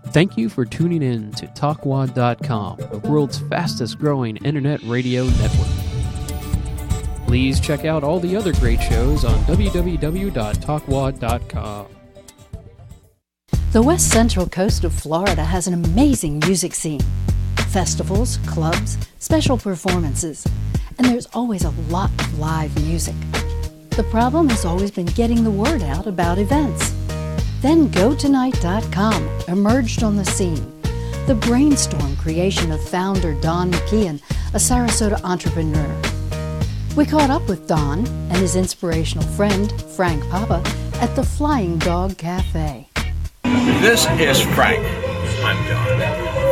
Thank you for tuning in to TalkWad.com, the world's fastest growing internet radio network. Please check out all the other great shows on www.talkwad.com. The west central coast of Florida has an amazing music scene. Festivals, clubs, special performances, and there's always a lot of live music. The problem has always been getting the word out about events. Then GoTonight.com emerged on the scene. The brainstorm creation of founder Don McKeon, a Sarasota entrepreneur. We caught up with Don and his inspirational friend, Frank Papa, at the Flying Dog Cafe. This is Frank. I'm Don.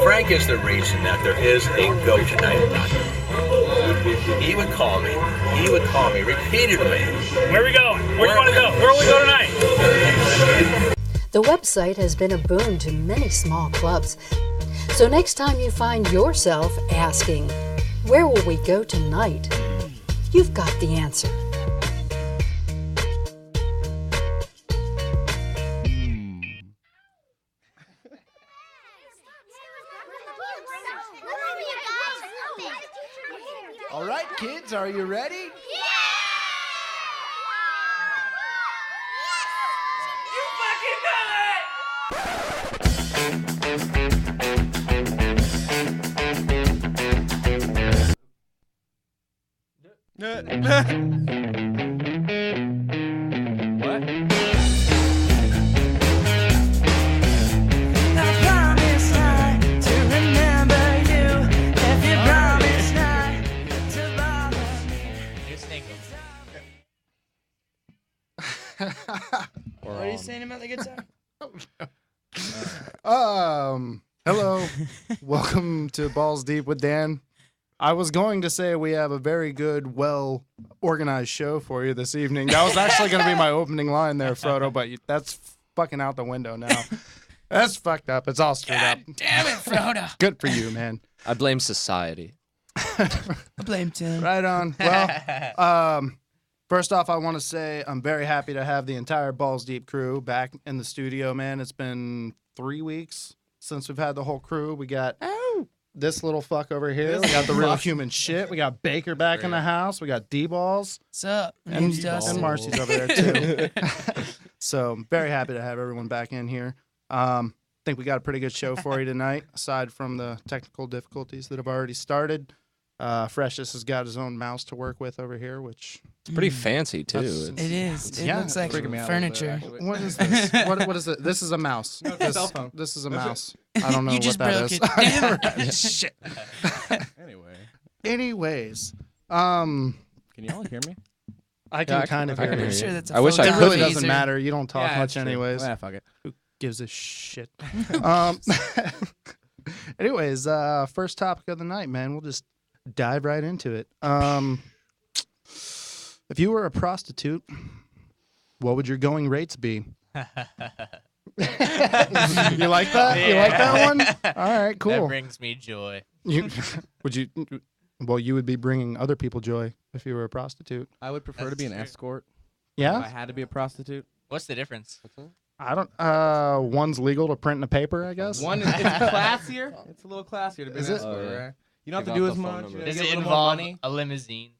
Frank is the reason that there is a GoTonight.com. He would call me repeatedly. Where are we going? Where do you want to go? Where will we go tonight? The website has been a boon to many small clubs. So next time you find yourself asking, where will we go tonight? You've got the answer. All right, kids, are you ready? What? What are you saying about the guitar? Hello. Welcome to Balls Deep with Dan. I was going to say we have a very good, well-organized show for you this evening. That was actually going to be my opening line there, Frodo, but that's fucking out the window now. That's fucked up. It's all screwed up. Damn it, Frodo. Good for you, man. I blame society. I blame Tim. Right on. Well, first off, I want to say I'm very happy to have the entire Balls Deep crew back in the studio, man. It's been 3 weeks since we've had the whole crew. We got this little fuck over here. We got the real human shit. We got Baker back in the house. We got D-Balls. What's up? And Marcy's over there, too. So I'm very happy to have everyone back in here. Think we got a pretty good show for you tonight, aside from the technical difficulties that have already started. Freshest has got his own mouse to work with over here, which It's pretty fancy, too. It is. It yeah, looks like furniture. What is this? What is it? This is a mouse. No, it's a cell phone. This is a mouse. I don't know You what just that broke is. it. Damn it. Shit. Anyways, Anyways, can y'all hear me? I can kind of I hear can you. hear you. Sure, that's a I wish I It phone really could. doesn't matter. You don't talk Yeah, much that's true. anyways. Yeah, fuck it. Who gives a shit? Anyways, first topic of the night, man. We'll just dive right into it. If you were a prostitute, what would your going rates be? You like that? You like that one? All right, cool. That brings me joy. You would be bringing other people joy if you were a prostitute. I would prefer to be an escort. If I Yeah? had to be a prostitute. What's the difference? I don't one's legal to print in a paper, I guess. One is it's classier. It's a little classier to be Is an it? escort, Oh, yeah. right? You don't have Give to do out as the phone much. number. You Does get it a little more involve money. a limousine?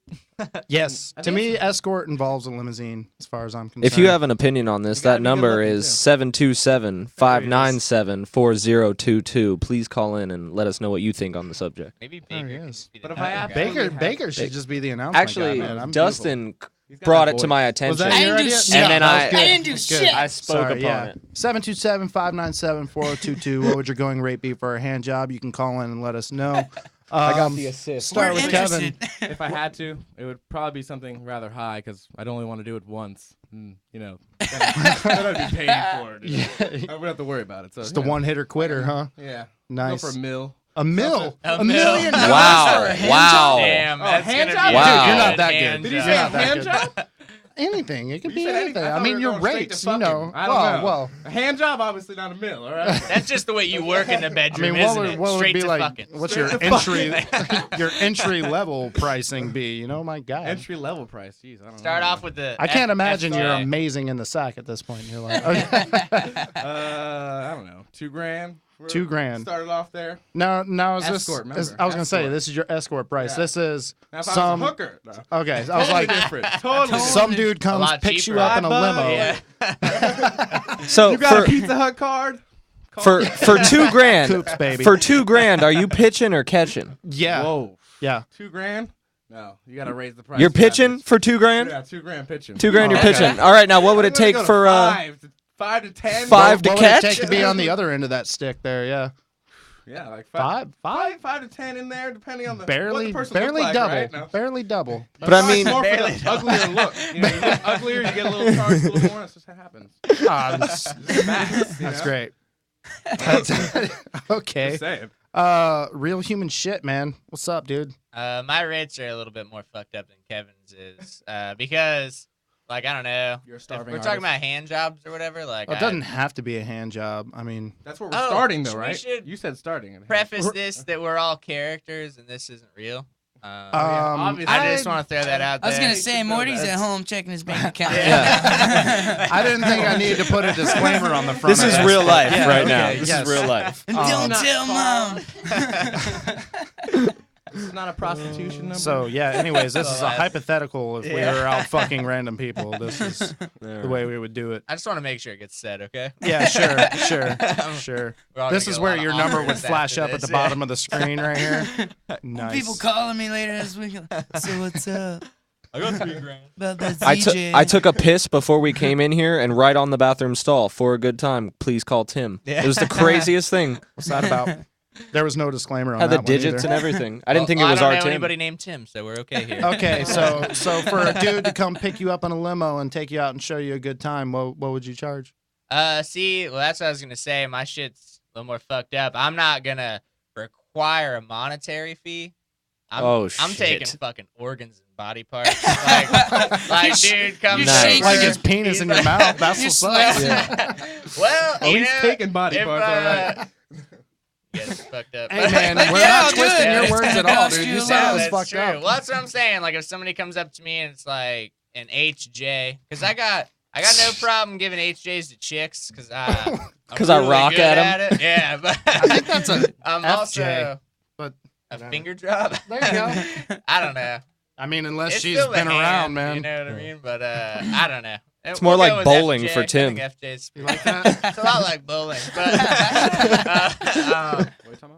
Yes. I To think me, so. escort involves a limousine as far as I'm concerned. If you have an opinion on this, You gotta that be good number looking, is too. 727-597-4022. Please call in and let us know what you think on the subject. Maybe There Baker. he could is. just be But the if I type of absolutely guy. Baker have- Baker should just be the announcement Actually, guy, man. I'm Dustin He's got brought that it to voice. my Was attention. that I your didn't do idea? shit. And then that was I- good. I didn't do That's good. shit. I spoke Sorry, upon yeah. it. 727-597-4022. What would your going rate be for a hand job? You can call in and let us know. I got the assist. Start We're with Kevin. interested. If I had to, it would probably be something rather high because I'd only want to do it once. And, then I'd be paid for it. Yeah. I wouldn't have to worry about it. So Just a one-hitter quitter, huh? Yeah. Nice. Go for a mill. A mill? A $1 million? Wow. Wow. Damn, Oh, that's hand gonna job? be Wow. Dude, a you're not good that hand good. Did you job. say You're a not that hand good. job? anything. It could You be said anything. anything. I mean, thought we your were going straight rates, to you know. fucking. I don't know. Well, A hand job, obviously not a mill, all right? That's just the way you work in the I bedroom, mean, isn't what it? would Straight be to like? fucking. What's your your entry level pricing be? You know, my God. Entry level price. Jeez, I don't Start know. off with the. I can't imagine you're FJ. amazing in the sack at this point. You're like, okay. I don't know. $2,000. $2,000. Started off there. Now is this? Escort, Is, remember. I was gonna say Escort. this is your escort price. Yeah. This is Now if I some. was a hooker, no. Okay, I was like, different. Totally some different. dude comes, lot picks cheaper. you up in a Bye, limo. Yeah. So You got a for Pizza Hut card? for $2,000, Coops, baby. for $2,000, are you pitching or catching? Yeah, Whoa. yeah. $2,000? No, you gotta raise the price. You're of that pitching bitch. for $2,000. Yeah, $2,000 pitching. $2,000 you're Okay. pitching. All right, now what would it take for five to 10? Five to what catch? would it take to be on the other end of that stick there? Yeah, Yeah, like five. 5 to 10 in there, depending on the what Barely, the person barely looks like, double, right? No. barely double. But I mean, More for Barely the uglier look. You know, you get uglier, you get a little charged a little more. That's just how it happens. That's That's great. That's, okay. Just saying. Real human shit, man. What's up, dude? My rates are a little bit more fucked up than Kevin's is because, like, I don't know. You're a If starving we're talking artist. about hand jobs or whatever. Like, Well, it doesn't have to be a hand job. I mean, That's where we're Oh, starting, though, we right? should You said starting. preface this that we're all characters and this isn't real. obviously. I just want to throw that out I was there. gonna say Morty's at home checking his bank account. I didn't think I needed to put a disclaimer on the front. this of is that. real life Yeah, right okay, now. This yes. is real life. And don't tell mom. This is not a prostitution number. So yeah. Anyways, this is a hypothetical. If we were out fucking random people, this is the way we would do it. I just want to make sure it gets said, okay? Yeah, sure. We're all This gonna is get a where lot of your number would offers flash after up at the this. bottom of the screen right here. Nice. People calling me later this week. So what's up? I got $3,000. About that I ZJ. took a piss before we came in here, and right on the bathroom stall, for a good time, please call Tim. Yeah. It was the craziest thing. What's that about? There was no disclaimer on Had that the digits one and everything. I didn't think it was I our don't know Tim. anybody named Tim, so we're okay here. Okay, so for a dude to come pick you up in a limo and take you out and show you a good time, what would you charge? See, well, that's what I was gonna say. My shit's a little more fucked up. I'm not gonna require a monetary fee. I'm taking shit. fucking organs and body parts. like dude, come you to shake Like her. his penis in your mouth. That's You what's slice up. it. Well, Oh, you he's know, taking body if, parts, all right. Yes, fucked up. Hey man, we're Yeah, not dude, twisting your it's words gonna at all, cost dude. you You a said lot. it was that's fucked true. up. Well, that's what I'm saying. Like if somebody comes up to me and it's like an HJ, because I got no problem giving HJs to chicks because I'm 'Cause I really rock good at 'em. it. Yeah, but I think that's a I'm FJ, also but a finger drop. there you go. I don't know. I mean, unless It's she's still the been around, hand, man. You know what I mean? But I don't know. It's more like bowling for Tim. FJ's. You like that? It's a lot like bowling, but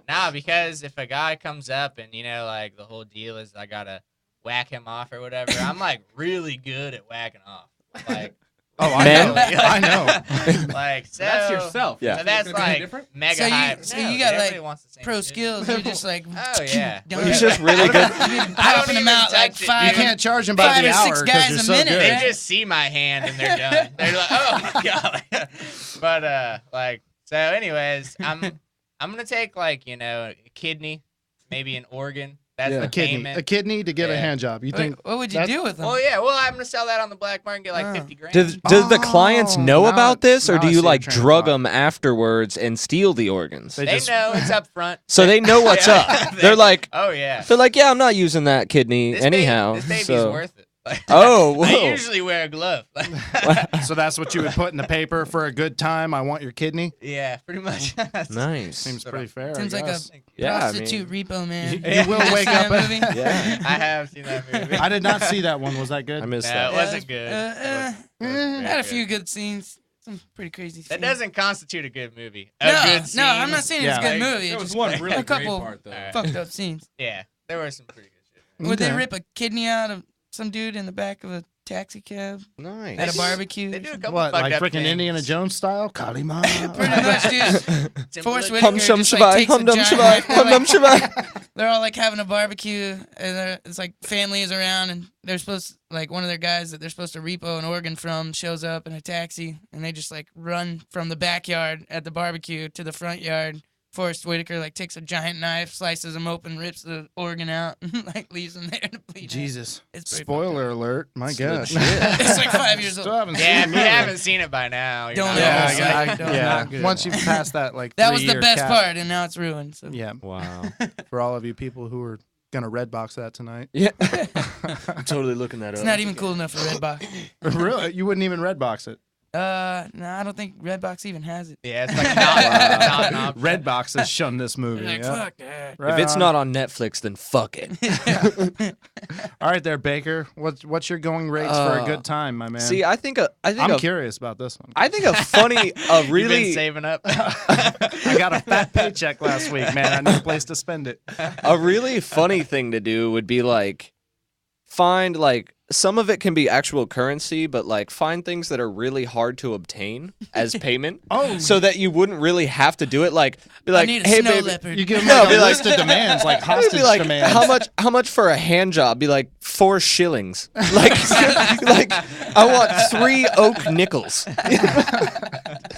nah, because if a guy comes up and like the whole deal is I gotta whack him off or whatever, I'm like really good at whacking off. Like, Oh, I Man. know. I know. like so. That's yourself. Yeah. So that's It's gonna be like different? mega So you- hype. so No, you got, everybody like, wants the same Pro shit. skills. You're just like. Oh yeah. He's just really good. I don't Popping them even out like touch it, five. You dude. can't charge him by 5 the or 6 hour because guys you're a so minute, good. They right? just see my hand and they're done. They're like, oh my god. But like, so anyways, I'm gonna take like a kidney, maybe an organ. That's Yeah. the A kidney, payment. a kidney to get a Yeah. hand job. You think? What would you that's- do with them? Oh yeah, well I'm gonna sell that on the black market and get like Oh. 50 grand. Do the clients know now about this, or now do I you see your like train of drug thought. them afterwards and steal the organs? They They just- know it's up front. So they know what's Yeah. up. They're like, Oh yeah. yeah, I'm not using that kidney This anyhow. Baby, this baby's so. worth it. Oh, I whoa. usually wear a glove. So that's what you would put in the paper for a good time. I want your kidney. Yeah, pretty much. Nice. Seems pretty fair. Seems I like a guess. Yeah, I prostitute mean- repo man. You will wake That up. movie? Yeah, I have seen that movie. I did not see that one. Was that good? I missed No, that. it wasn't good. Had a few good scenes. Some pretty crazy scenes. That doesn't constitute a good movie. A No, good scene. no, I'm not saying it's a Yeah. good movie. There It's was just one really a great couple part, though. fucked up scenes. Yeah, there were some pretty good shit. Would they Okay. rip a kidney out of some dude in the back of a taxi cab Nice. at a barbecue? They do a couple What, fucked like up freaking things. Indiana Jones style? Kalima. Pretty much, dude. Timberlake. Forrest Hum Whitaker shum just, shabai, like, takes hum a dum giant shabai, knife, hum dum shabai. They're all like having a barbecue, and it's like family is around, and they're supposed like one of their guys that they're supposed to repo an organ from shows up in a taxi, and they just like run from the backyard at the barbecue to the front yard. Forrest Whitaker like takes a giant knife, slices him open, rips the organ out, and like leaves him there to bleed. Jesus. It's pretty Spoiler alert. My God. It's like 5 years Still old. haven't Yeah, seen if you it. haven't seen it by now, you're Don't not know. Yeah, It's like, yeah. not good. Once you pass that, like, That was the 3-year best cap. part, and now it's ruined. So. Yeah. Wow. For all of you people who are going to Redbox that tonight. Yeah. I'm totally looking that It's up. not even cool enough for Redbox. Really? You wouldn't even Redbox it? No, I don't think Redbox even has it. Yeah, it's like not an option. Redbox has shunned this movie. They're like, yeah. fuck that. Right If it's on. not on Netflix, then fuck it. All right, there, Baker. What's your going rates for a good time, my man? See, I think I'm curious about this one. I think a funny, a You've really, been saving up. I got a fat paycheck last week, man. I need a place to spend it. a really funny thing to do would be like find like some of it can be actual currency, but like find things that are really hard to obtain as payment. So that you wouldn't really have to do it. Like be like, I need a hey snow baby, leopard. You give them No, like be a like- list of demands, like It'd hostage be like demands. how much for a hand job? Be like 4 shillings. Like like I want 3 oak nickels.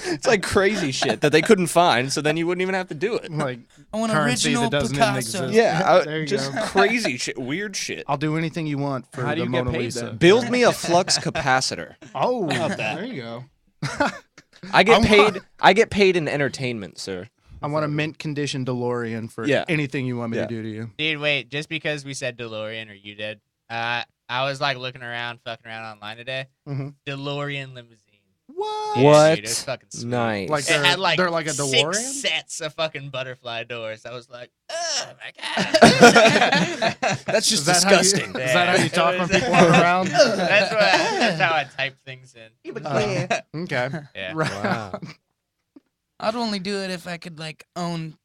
It's like crazy shit that they couldn't find, so then you wouldn't even have to do it. Like I want currency original that doesn't even Picasso. exist. Yeah, There you just go. crazy shit, weird shit. I'll do anything you want for How do the you get Mona paid, Lisa. then? Build me a flux capacitor. Oh, there you go. I get paid in entertainment, sir. I want a mint condition DeLorean for Yeah. anything you want me Yeah. to do to you. Dude, wait, just because we said DeLorean or you did, I was like looking around, fucking around online today. Mhm. DeLorean limousine. What? Yeah, What? dude, it was fucking sweet. Nice. Like It had like, they're like a 6 DeLorean? sets of fucking butterfly doors. I was like, oh my god. That's just Is that how you- disgusting. Is that how you talk when It was- people are around? That's how I type things in. Okay. Yeah. Right. Wow. I'd only do it if I could like own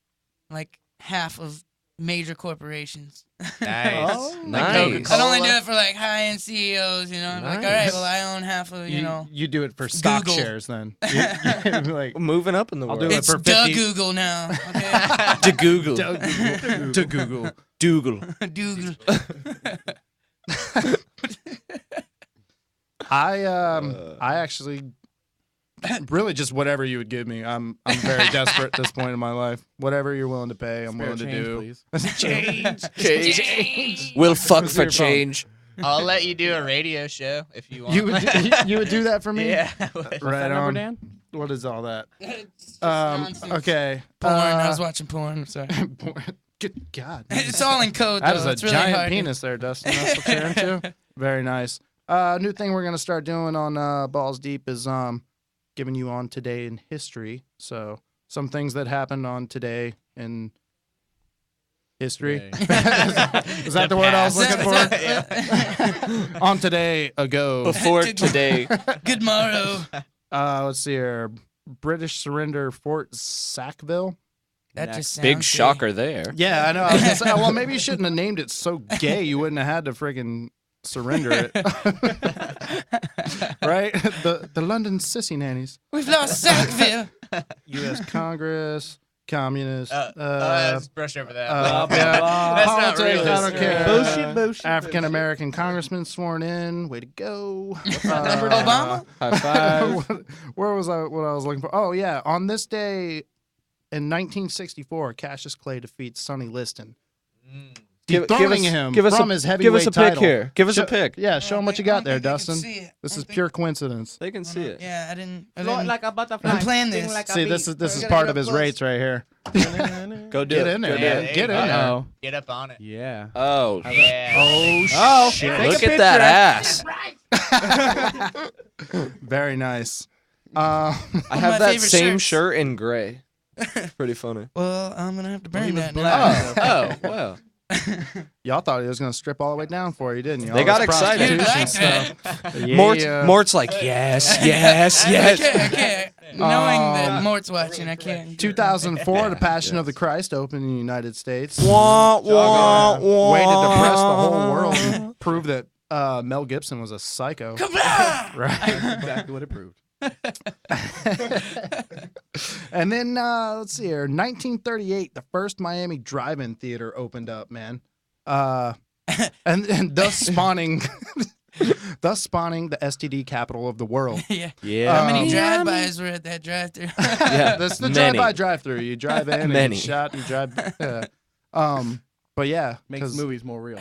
like half of major corporations. Nice. Oh, Nice. I'd only do it for like high-end CEOs, you know. I'm like, all right, Nice. well, I own half of, you know, You do it for stock Google. shares then. You be like Moving up in the I'll world. do it it's for the 50 Google now. Okay, To Google. to Google. Google. Google. I actually really just whatever you would give me. I'm very desperate at this point in my life. Whatever you're willing to pay, I'm Spare willing to change, do. please. Change. We'll fuck Where's for your phone? change. I'll let you do a radio show if you want. You would do that for me? Yeah. Right That number, on. Dan? What is all that? Nonsense. Okay. Porn. I was watching porn. I'm sorry. Good God. It's all in code, though. That is a it's really giant hard. penis there, Dustin. That's what you're into? Very nice. New thing we're gonna start doing on Balls Deep is giving you on today in history. So some things that happened on today in history. Today. Is that the word I was looking for? Yeah. On today ago. Before today. Good morrow. Let's see here. British surrender Fort Sackville. That Next. just sounds Big gay. shocker there. Yeah, I know. I was gonna say, well, maybe you shouldn't have named it so gay. You wouldn't have had to friggin' surrender it. Right? The London sissy nannies. We've lost Sackville. U.S. Congress, communist. Let's brush over that. yeah, That's not politics, real I don't history. care. Bullshit. African American congressman sworn in. Way to go. Obama? High five. Where was I? What I was looking for? Oh yeah, on this day in 1964, Cassius Clay defeats Sonny Liston, dethroning him from his heavyweight Give us a pick title. here. Give us a Show- pick. Yeah, show them what you I don't got there, think they can Dustin. see it. This I is don't pure coincidence. They can see it. Yeah, I didn't. Float like a butterfly. I'm playing this. sting like a See, bee. this is Gotta part get of his close. rates right here. Go do Get it. in there, Go do Yeah, man. it. Get in there. Uh-oh. Get up on it. Yeah. Oh. Yeah. Oh, Take a Look picture. at that ass. very nice. I my have that favorite same shirts. shirt in gray. Pretty funny. Well, I'm gonna have to burn that now. black. Oh, well. Y'all thought he was gonna strip all the way down for you, didn't you? They All got this excited. Dude, prostitution like that. stuff. Yeah. Mort's like, yes, yes, yes. I can't. Knowing that Mort's watching, I can't. 2004, The Passion of the Christ opened in the United States. Wah, wah, wah. Way to depress the whole world and prove that Mel Gibson was a psycho. Come on! Right. That's exactly what it proved. And then let's see here, 1938, the first Miami drive-in theater opened up, man. And thus spawning thus spawning the STD capital of the world. Yeah. Yeah. How many Um, drive-bys were at that drive-through? Yeah. That's the Many. drive-by drive-through. You drive in and Many. you get shot and you drive. But yeah, Makes 'cause movies more real.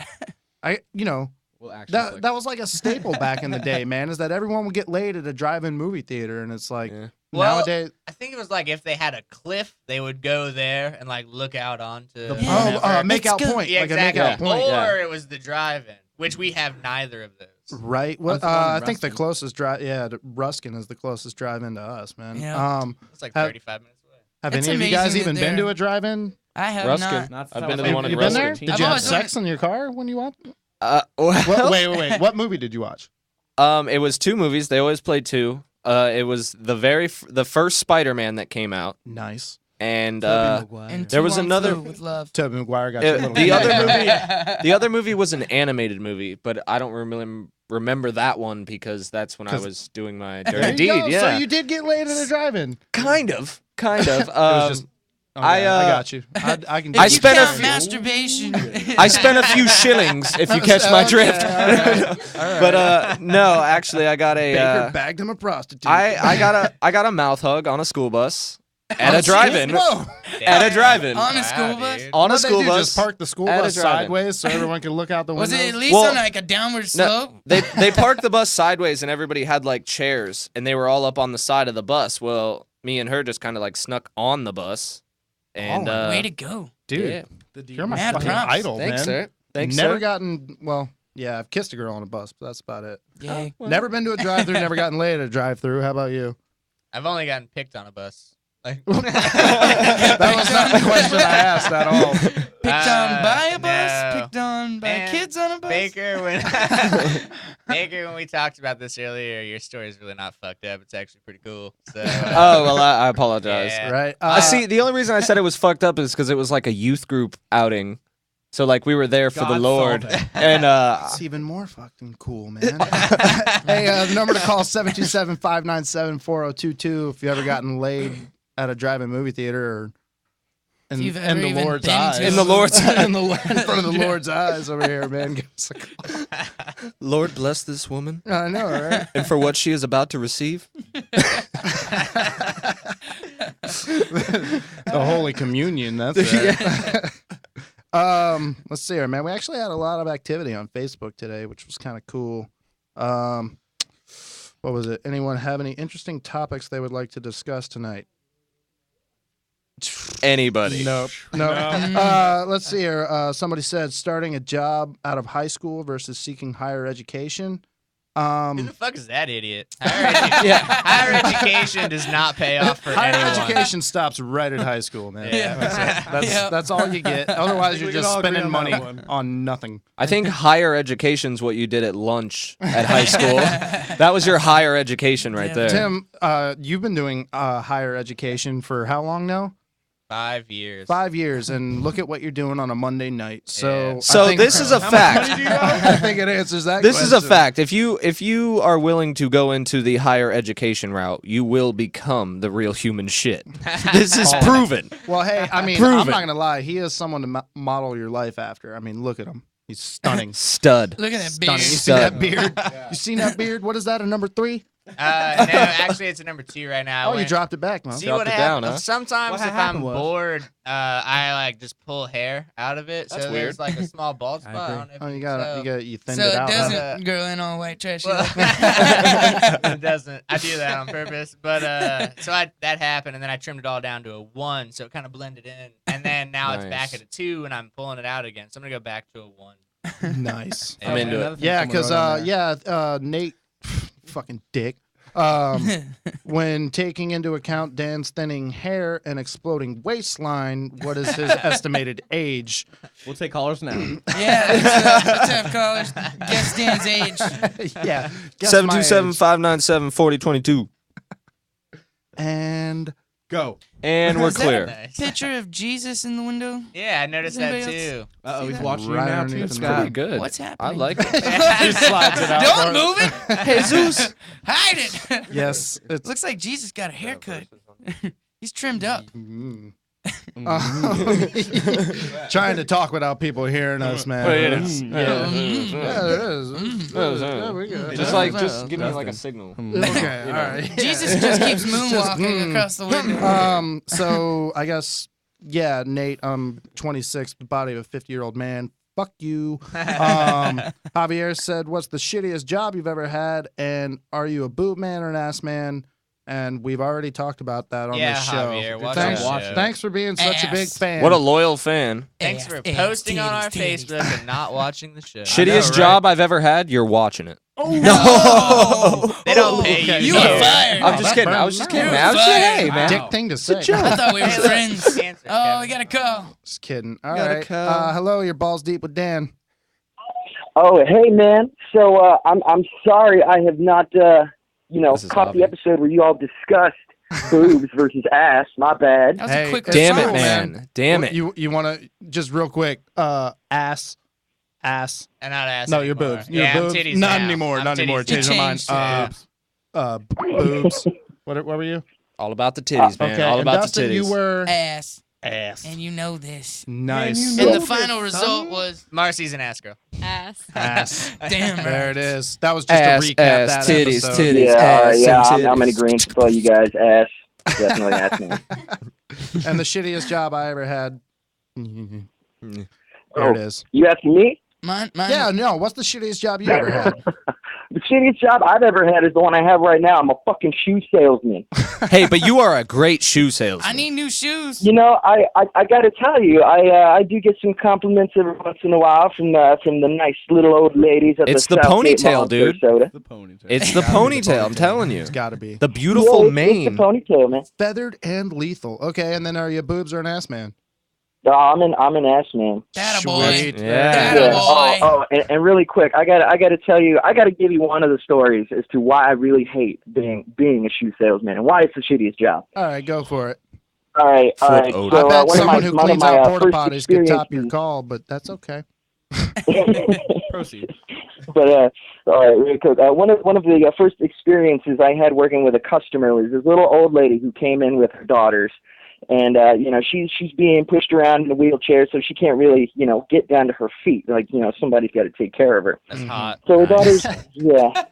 Well, actually, that was like a staple back in the day, man. Is that everyone would get laid at a drive-in movie theater, and it's like Yeah. Well, nowadays. I think it was like if they had a cliff, they would go there and like look out onto The whatever. make out It's point, Yeah, like exactly. a make out point. Or it was the drive-in, which we have neither of those. Right. Well, I'm from I think the Ruskin. closest drive, Ruskin is the closest drive-in to us, man. Yeah. It's like Have- 35 minutes away. Have It's any of you guys amazing even that been to they're- a drive-in? I have Ruskin. not. I've been to the one in You been there? Ruskin. Did I've you have always wanted- sex in your car when you watched? Well, Wait. What movie did you watch? it was 2 movies. They always play 2. It was the first Spider-Man that came out, Nice. and And There was Two on another- Flu with love. Tobey Maguire got you a little. the other movie was an animated movie, but I don't remember that one because that's when I 'Cause- was doing my There dirty you deed. go. Yeah, So you did get laid at a drive-in. kind of. It was just. Okay, I got you. I can. If I you spent a count few- masturbation. I spent a few shillings, if you catch my drift. All right. But no, actually, I got Baker a. bagged him a prostitute. I got a mouth hug on a school bus at Oh, a drive-in. Whoa. At a drive-in. On a school bus? dude. On a What'd they school do, bus. Just park the school at a bus drive-in. sideways so everyone could look out the Was windows. it at least Well, on like a downward No, slope? they parked the bus sideways and everybody had like chairs and they were all up on the side of the bus. Well, me and her just kind of like snuck on the bus. And Way to go. Dude, yeah. you're my Mad fucking props. idol, Thanks, man. sir. Thanks, Never sir. gotten. Well, yeah, I've kissed a girl on a bus, but that's about it. Yeah. Never been to a drive-through. Never gotten laid at a drive-through. How about you? I've only gotten picked on a bus. Like, That was not the question I asked at all. Picked on by a bus? no. Picked on by Man, kids on a bus? Baker, when we talked about this earlier, your story is really not fucked up. It's actually pretty cool. So, Oh, well, I apologize. Yeah. Right. See, the only reason I said it was fucked up is because it was like a youth group outing. So, like, we were there for the God Lord. solve it. And, It's even more fucking cool, man. Hey, the number to call 727-597-4022 if you ever gotten laid at a drive-in movie theater or If in you've the ever even Lord's been eyes. to In the Lord's in front of the Lord's eyes over here, man. Give us a call. Lord bless this woman I know, right? and for what she is about to receive. The Holy Communion. That's right. Let's see here, man. We actually had a lot of activity on Facebook today, which was kind of cool. What was it? Anyone have any interesting topics they would like to discuss tonight? Anybody. Nope. No. Let's see here. Somebody said starting a job out of high school versus seeking higher education. who the fuck is that idiot? Higher education does not pay off for Higher anyone. education stops right at high school, man. Yeah. That's Yeah. that's all you get. Otherwise, you're we can just all agree spending on money that one. on nothing. I think higher education's what you did at lunch at high school. That was your higher education right Yeah. there. Tim, you've been doing higher education for how long now? 5 years. 5 years, and look at what you're doing on a Monday night. So, Yeah. So I think, this is a fact. I think it answers that. This is a question. fact. If you are willing to go into the higher education route, you will become the real human shit. This is proven. Well, hey, I mean, Prove I'm it. not gonna lie. He is someone to model your life after. I mean, look at him. He's stunning. Stud. Look at that Stunning. beard. You see that beard? You seen that beard? What is that? A number 3? No, actually, it's a number 2 right now. Oh, you When- dropped it back, man. See Dropped what it happens? down, huh? Sometimes What if happened I'm was- bored, I like just pull hair out of it. That's so weird. there's like a small bald spot. I agree. don't know if Oh, you you can got tell. you thinned So it it out. doesn't huh? grow in all white trashy. Well, like that. it doesn't. I do that on purpose. But so that happened, and then I trimmed it all down to a 1, so it kind of blended in. And then now it's back Nice. at a 2, and I'm pulling it out again. So I'm gonna go back to a 1. Nice. I'm into it. Another thing Yeah, someone because wrote on there. Nate, fucking dick. When taking into account Dan's thinning hair and exploding waistline, what is his estimated age? We'll take callers now. Yeah, let's have callers guess Dan's age. Yeah. guess my age. 727-597-4022. And Go. And we're Is that clear. Nice. Picture of Jesus in the window. Yeah, I noticed that Anybody too. Uh-oh, he's that? watching Right you now, underneath too, the Scott. Pretty good. What's I happening? like it. he slides it out. Don't for move it. Jesus. Hide it. Yes. It's Looks like Jesus got a haircut. He's trimmed up. Trying to talk without people hearing us, man. There we go. just give me like a signal. Okay, all right. Jesus just keeps moonwalking across the window. So I guess, yeah, Nate, I'm 26, the body of a 50-year-old man. Fuck you. Javier said, what's the shittiest job you've ever had? And are you a boob man or an ass man? And we've already talked about that on this show. Javier, watch our show. Thanks for being such a big fan. What a loyal fan. Thanks for posting on our Facebook and not watching the show. Shittiest job I've ever had, you're watching it. Oh, no. They don't pay you. You were fired. I'm just kidding. I was just kidding. You're Hey, fired. man. Dick thing to say. I thought we were friends. Answer, Oh, we got a call. Just kidding. All Gotta right. go. Hello, you're balls deep with Dan. Oh, hey, man. So I'm sorry I have not, This is caught the obvious. episode where you all discussed boobs versus ass. My bad. That was a quick Damn it, response. man. Damn it. You want to, just real quick, ass. And not ass No, anymore. your boobs. Yeah, Your I'm boobs. titties Not now. anymore. I'm Not anymore. titties Change You my mind. changed Boobs. What were you? All about the titties, man. Okay. All and about Dustin, the titties. you were Ass. ass. And you know this. Nice. And the final result was Marcy's an ass girl. Ass. Ass. damn right. There it is. That was just Ass, to recap ass, that titties, episode. titties. Yeah, ass, I'm and in titties. agreement with all you guys. Ass. Definitely ass, man. And the shittiest job I ever had. There it is. You asking me? Mine. Yeah, no. What's the shittiest job you ever had? The shittiest job I've ever had is the one I have right now. I'm a fucking shoe salesman. Hey, but you are a great shoe salesman. I need new shoes. You know, I got to tell you, I do get some compliments every once in a while from the nice little old ladies at It's the the Southgate ponytail, Mall in dude. Sarasota. The ponytail. It's the ponytail, I'm telling you. It's got to be. The beautiful Yeah, it's mane. the ponytail, man. Feathered and lethal. Okay, and then are you boobs or an ass man? No, I'm an ass man. That a boy. Sweet. Yeah. That a boy. And really quick, I got to tell you, I got to give you one of the stories as to why I really hate being a shoe salesman and why it's the shittiest job. All right, go for it. All right. Flip So, Odin. I bet one of someone who one of cleans my, out porta first potties could top your experiences- call, but that's okay. Proceed. But all right, really quick. One of the first experiences I had working with a customer was this little old lady who came in with her daughters, and she's being pushed around in a wheelchair, so she can't really get down to her feet. Like somebody's got to take care of her. That's hot. So her daughters, yeah.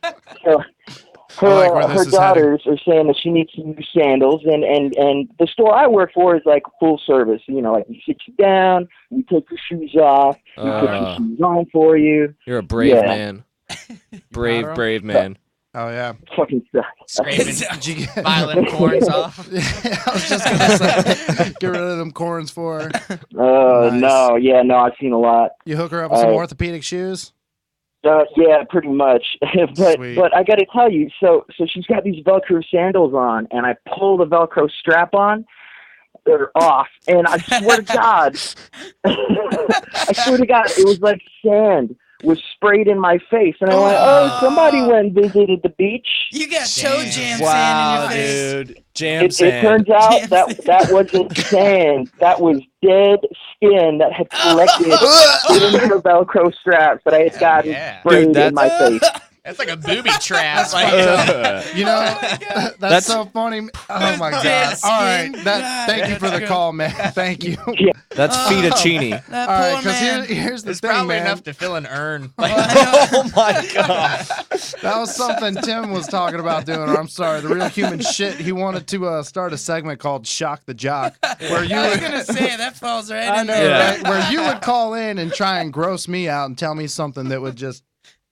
So I like where her this is daughters are saying that she needs some new sandals, and the store I work for is like full service. Like we sit you down, we take your shoes off, we put your shoes on for you. You're a brave Yeah. man. Brave man. Oh, yeah. Fucking stuff. Scraping Did you get... violent corns off. I was just going to say, get rid of them corns for her. Nice. No, I've seen a lot. You hook her up with some orthopedic shoes? Yeah, pretty much. Sweet. but I got to tell you, so she's got these Velcro sandals on, and I pull the Velcro strap on, they're off, and I swear to God, it was like sand was sprayed in my face, and I went, "Oh, somebody went and visited the beach." You got toe jam Wow, sand in your face. dude. Jam It sand. turns out that wasn't sand. That was dead skin that had collected in the Velcro straps that I had gotten Yeah. sprayed Dude, in my face. That's like a booby trap. That's Like, You know, that's so funny. Oh, my God. Dead All right. skin. Thank you for the That's call, man. Thank you. That's fettuccine. That All right, poor because man. here's the it's thing, probably man. enough to fill an urn. Like, Oh my god. That was something Tim was talking about doing. Or I'm sorry, the real human shit. He wanted to start a segment called Shock the Jock, where you I was would, gonna say that falls right I in know, there. right? Where you would call in and try and gross me out and tell me something that would just.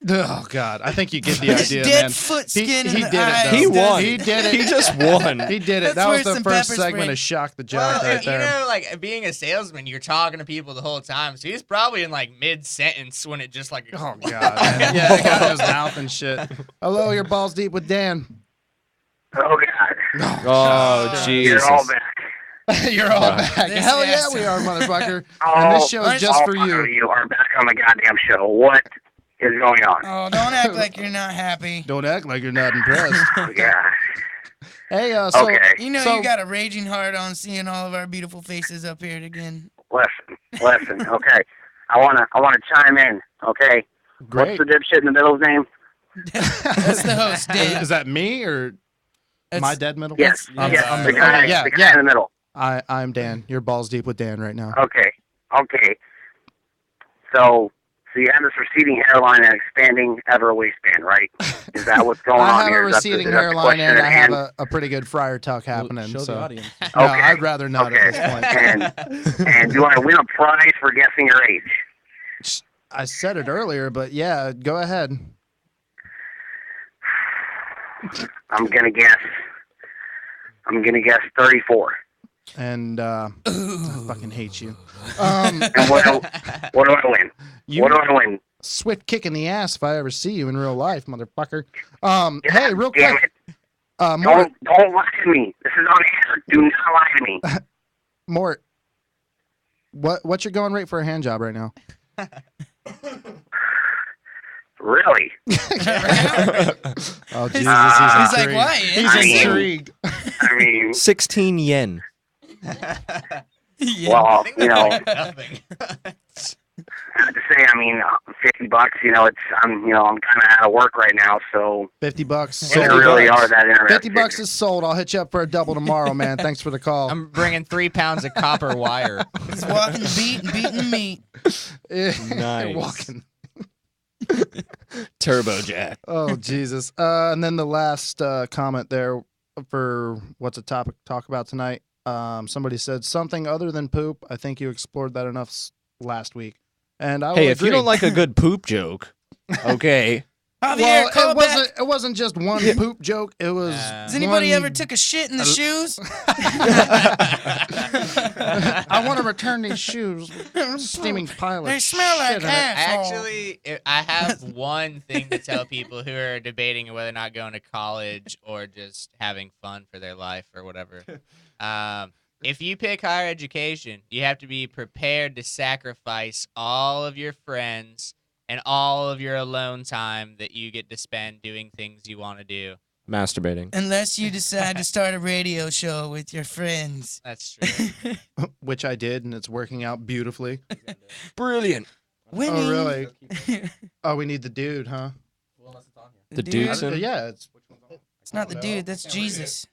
Oh God! I think you get the idea, Dead man. foot He skin in did the it. eyes. Though. He won. He did it. He just won. He did it. That's That was worse the than first pepper segment spray. of Shock the Jock well, right there. like being a salesman, you're talking to people the whole time, so he's probably in like mid-sentence when it just like. Oh God! Man. Yeah, he got in his mouth and shit. Hello, you're balls deep with Dan. Oh, God. Oh Jesus. You're all back. You're all back. This Hell yeah, asshole. we are, motherfucker. And this show is just all for five you. of you are back on the goddamn show. What is going on? Oh, don't act like you're not happy. Don't act like you're not impressed. Yeah. Hey, so Okay. You know So- you got a raging heart on seeing all of our beautiful faces up here again. Listen. Okay. I wanna chime in. Okay. great. What's the dipshit in the middle's name? That's the host, Dan. Is that me or That's- my dead middle? Yes. I'm yes. the The guy, yeah, the guy yeah. in the middle. I'm Dan. You're balls deep with Dan right now. Okay. So you have this receding hairline and expanding ever waistband, right? Is that what's going I on have here? a Is that the receding hairline question and at I have hand? a pretty good friar tuck happening. Show so the audience. no, Okay. I'd rather not at this point. And do I win a prize for guessing your age? I said it earlier, but yeah, go ahead. I'm gonna guess 34. And I fucking hate you. And what do I win? What do I win? Swift kick in the ass if I ever see you in real life, motherfucker. Yeah, Hey, real damn quick. it. Mort, Don't lie to me. This is on air. Do not lie to me. Mort, what's your going rate for a hand job right now? Really? Oh, Jesus, He's like, intrigued. why? He's intrigued. I mean, 16 yen. well, you know, Nothing. I have to say, I mean, $50. You know, I'm kind of out of work right now, so $50. if Sold. you really are that interested. $50 is sold. I'll hit you up for a double tomorrow, man. Thanks for the call. I'm bringing 3 pounds of copper wire. He's walking the beat and beating the meat. Nice. Walking. Turbo Jack. Oh, Jesus. And then the last comment there for what's a topic to talk about tonight. Somebody said something other than poop. I think you explored that enough last week. And I Hey, will if you agree. don't like a good poop joke, okay. Javier, call back. It wasn't just one poop joke. It was. Has anybody ever took a shit in the shoes? I want to return these shoes. Steaming pile of They smell like shit in it. asshole. Actually, I have one thing to tell people who are debating whether or not going to college or just having fun for their life or whatever. If you pick higher education, you have to be prepared to sacrifice all of your friends and all of your alone time that you get to spend doing things you want to do. Masturbating. Unless you decide to start a radio show with your friends. That's true. Which I did, and it's working out beautifully. Brilliant. Winning. Oh, really? Oh, we need the dude, huh? The dude's in? Yeah, It's not the dude. That's Jesus.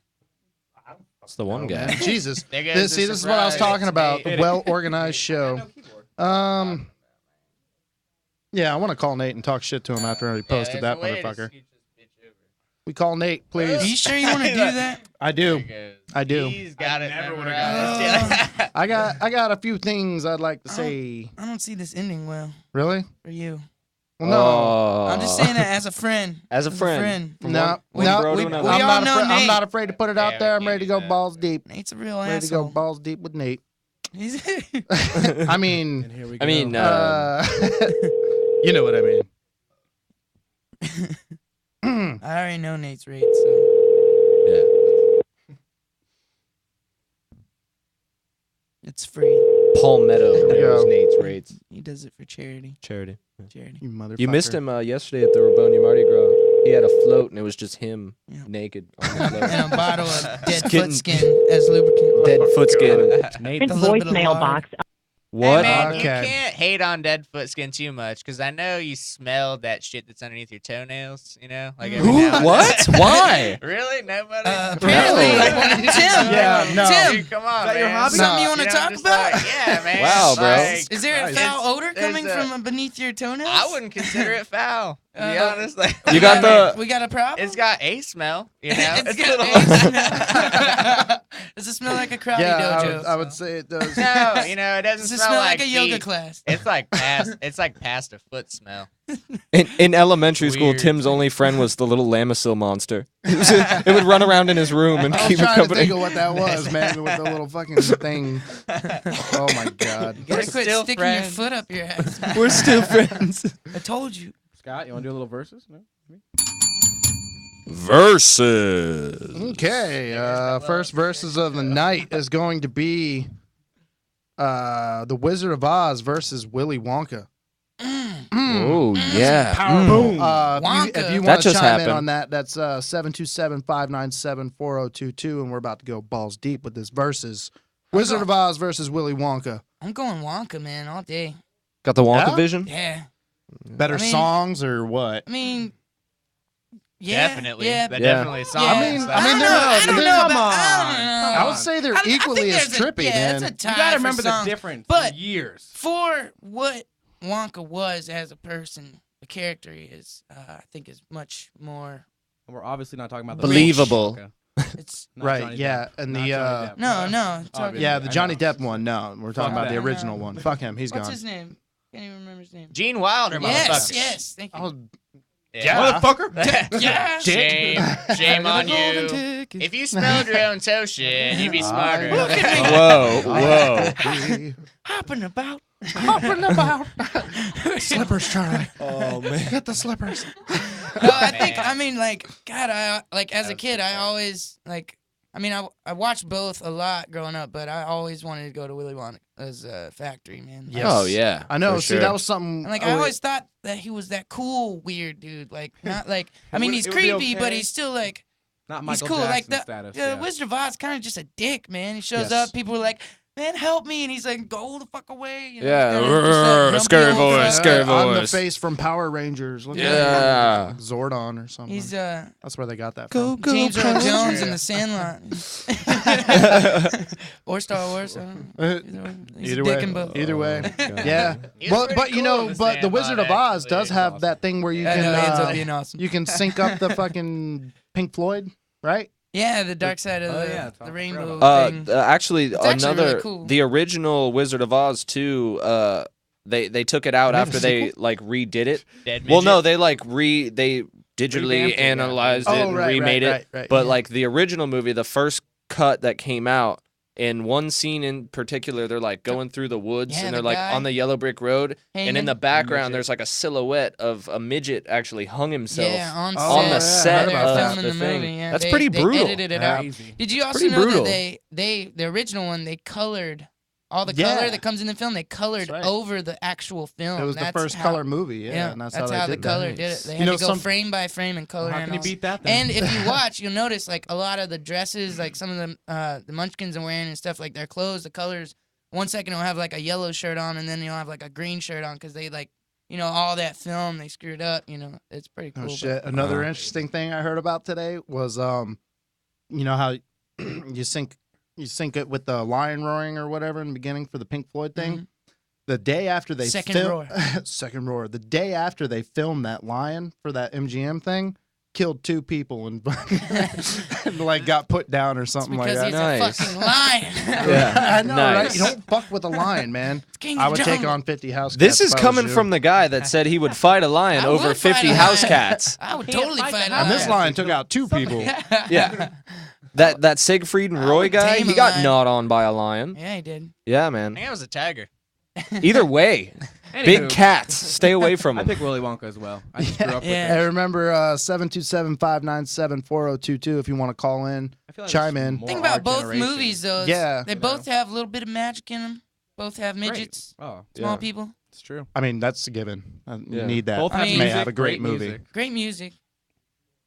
It's the one guy. man. Jesus. There goes This the is what I was surprise. talking about. It's The well-organized show. Yeah, I want to call Nate and talk shit to him after he posted that motherfucker. We call Nate, please. Are you sure you want to do that? I do. I do. He's got it. Never would I got a few things I'd like to say. I don't see this ending well Really? for you. Well, no. Oh. I'm just saying that as a friend. As a friend. From No, one no, bro to we- another. we I'm all not, know I'm Nate. not afraid to put it out Yeah, there. we I'm ready to can't go do that. balls deep. Nate's a real Ready to go asshole. balls deep with Nate. He's I mean, And here we go. I mean, you know what I mean. I already know Nate's rate, so yeah. it's free. Palmetto we knows go. Nate's rates. He does it for charity. Charity. Charity. You motherfucker. You missed him yesterday at the Rabonia Mardi Gras. He had a float, and it was just him Yeah. naked on the float. And a bottle of dead Just kidding. foot skin as lubricant. Dead foot skin. Nate, A little bit of voicemail lard. box. What? Hey, man, you Okay. can't hate on dead foot skin too much because I know you smelled that shit that's underneath your toenails. You know, like every Who? now and What? then. Why? Really? Nobody? Apparently, No. Tim. Yeah, no. Tim, Dude, come on, that your man. hobby? something you want to know, talk just about? like, yeah, man. Wow, bro. Like, Is there a it's- foul odor there's coming from beneath your toenails? I wouldn't consider it foul. To be honest, like, You got the- We got a problem. It's got a smell. You know, It's it's a got little. a smell. Does it smell like a karate Yeah, dojo? I would say it does. No, you know, it doesn't Does it smell, smell like a feet. yoga class? It's like past a foot smell. In elementary school, Weird. Tim's only friend was the little Lamisil monster. It would run around in his room and I was keep him trying to company. think of what that was, man, with the little fucking thing. Oh my god. You gotta quit still sticking your friends. foot up your ass. We're still friends. I told you. Scott, you want to do a little verses? No? Versus. Okay, first verses of the night is going to be The Wizard of Oz versus Willy Wonka. Oh yeah. Powerful. If you Wonka. want That to just chime in happened. on that, that's 727-597-4022, and we're about to go balls deep with this versus Wizard of Oz versus Willy Wonka. I'm going Wonka, man, all day. Got the Wonka Yeah? vision? Yeah. Better I mean- songs or what? I mean, Yeah, Definitely. yeah. That Yeah. definitely is I mean, I don't know come about- on. I would say they're I equally think as there's trippy, yeah, man. it's a tie You gotta for remember the songs. difference. But in years. for what Wonka was as a person, the character is, I think, is much more. We're obviously not talking about the Believable. Okay. It's Not Right, Johnny yeah, Depp. and Not the, Johnny Depp. no. Talking, Obviously. Yeah, the I Johnny know. Depp one. No, we're talking Fuck about the that. original one. Fuck him. He's What's gone. his name? Can't even remember his name. Gene Wilder, Yes, motherfucker. yes. Thank you. Oh, Yeah. motherfucker. Yeah. Shame on you. If you smelled your own toe shit, you'd be smarter. Look at me. Whoa. Hopping about. Hopping about. Slippers, Charlie. Oh man. Get the slippers. No, I mean, like, God, as a kid, I always, like, I watched both a lot growing up, but I always wanted to go to Willy Wonka's factory, man. Yes. Oh yeah. I know. for See, sure. that was something. And, like, I always thought that he was that cool, weird dude. Like, not like, I mean, would- he's it would be creepy, but okay. he's still, like, Not he's Michael cool. Like, Jackson the status. Wizard of Oz kind of just a dick, man. He shows Yes. up, people are like, man, help me. And he's like, go the fuck away. You know, Yeah, he's kinda just that grumpy scary old voice, fuck. scary I'm the voice. face from Power Rangers. Look at Yeah. him. Zordon or something. He's, That's where they got that from. James Earl Jones in The Sandlot. Or Star Wars. I don't know. He's Either a dick way. in both. Either way. Yeah. He was Well, pretty but you cool know, in The but the Wizard of Sandlot, Oz does actually. have that thing where you I can know, he ends up being awesome. you can sync up the fucking Pink Floyd, right? Yeah, the dark side of Oh, the, yeah, the Tom rainbow Actually, thing. actually actually really another cool. the original Wizard of Oz too. They took it out They made after a they sequel? like redid it. Dead Well, no, midget? they like they digitally Revamped it, yeah. analyzed it Oh, and right, remade right, it. right. But like the original movie, the first cut that came out, in one scene in particular, they're like going through the woods Yeah, and the they're like guy on the yellow brick road, and in hanging. the background Midget. there's like a silhouette of a midget actually hung himself. Yeah, on set. Oh, on the yeah, set They were about that. filming the the thing. movie. Yeah, That's they, pretty they brutal. edited it out. Crazy. Did you also Pretty know brutal. that the original one, they colored all the Yeah. color that comes in the film? They colored That's right. over the actual film. It was the That's first how- color movie, yeah, and that's how they the did color that. did it. They You had know, to go some- frame by frame and color. How in can you all. beat that then? And if you watch, you'll notice like a lot of the dresses, like some of the Munchkins are wearing and stuff, like their clothes, the colors. One second they'll have like a yellow shirt on, and then you'll have like a green shirt on because they like, you know, all that film they screwed up. You know, it's pretty cool. Oh but- shit! Another interesting thing I heard about today was, you know how you sync it with the lion roaring or whatever in the beginning for the Pink Floyd thing. Mhm. The day after they Second roar. second roar. The day after they filmed that lion for that MGM thing, killed 2 people and, and like got put down or It's something like because that. he's Nice. a fucking lion. Yeah, I know, right? nice. You don't fuck with a lion, man. King I of would the take jungle. on 50 house cats. This is if I was coming you. from the guy that said he would fight a lion I over would fight 50 a house lion. cats. I would Can't totally fight fight the a And this lion. lion took out 2 people. Yeah. That Siegfried and I Roy would guy, tame he a got lion. gnawed on by a lion. Yeah, he did. Yeah, I man. think I was a tiger. Either way, big Anywho, cats, stay away from I them. pick Willy Wonka as well. I just grew up with Yeah. Hey, remember 727-597-4022 if you want to call in. I feel like Chime it's in. more Think our about both generation. movies, though. Yeah. They both have a little bit of magic in them. Both have Great. midgets, Oh, small Yeah. people. it's true. I mean, that's a given. You Yeah. need that. Both I have mean- may music, have a great movie. music. Great music.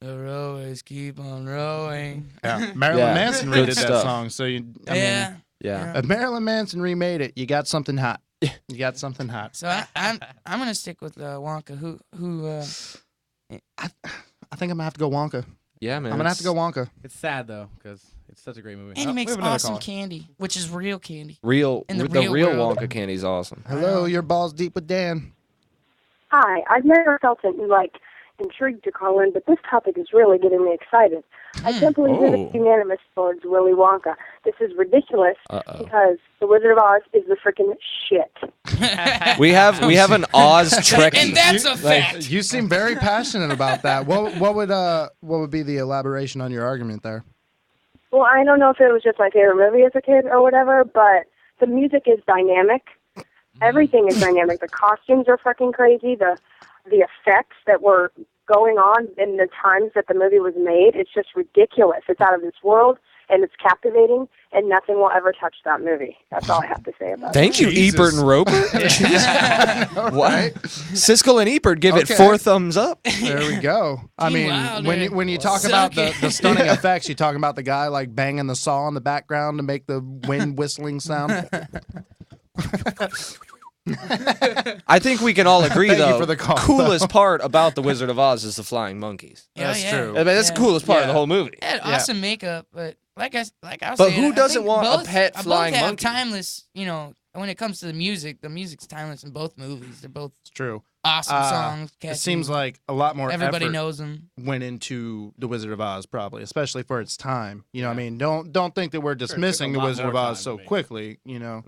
The rowers keep on rowing. Yeah. Marilyn Yeah. Manson Good redid that stuff. song, so you. I Yeah. Mean, Yeah. if Marilyn Manson remade it, you got something hot. You got something hot. So I'm gonna stick with Wonka. Who I think I'm gonna have to go Wonka. Yeah, man. I'm gonna have to go Wonka. It's sad though because it's such a great movie. and he Oh, we makes have another awesome caller. candy, which is real candy. Real, In the the real real world. Wonka candy's awesome. Hello, your balls deep with Dan. Hi, I've never felt intrigued to call in, but this topic is really getting me excited. I can't believe that Oh. it's unanimous towards Willy Wonka. This is ridiculous Uh-oh. because The Wizard of Oz is the freaking shit. We have an Oz Trekkie. And that's a Like, fact. you seem very passionate about that. What would be the elaboration on your argument there? Well, I don't know if it was just my favorite movie as a kid or whatever, but the music is dynamic. Everything is dynamic. The costumes are fucking crazy. The effects that were going on in the times that the movie was made, it's just ridiculous. It's out of this world, and it's captivating, and nothing will ever touch that movie. That's all I have to say about it. Thank you, Jesus. Ebert and Roper. What? Siskel and Ebert give it Okay. 4 thumbs up. There we go. I Gene mean, Wilder. when you talk Suck about it. the stunning effects, you talking about the guy like banging the saw in the background to make the wind whistling sound. I think we can all agree, Thank you though. for the call. Coolest part about The Wizard of Oz is the flying monkeys. That's true. I mean, that's the coolest part of the whole movie. It had awesome makeup, but like I was But saying, who I doesn't think want a both- pet flying both have monkey? timeless, when it comes to the music's timeless in both movies. They're both It's true. awesome songs. It catchy. seems like a lot more Everybody effort knows them. went into The Wizard of Oz, probably, especially for its time. You know what I mean? Don't think that we're dismissing The lot Wizard more of Oz time so to make it. quickly, you know?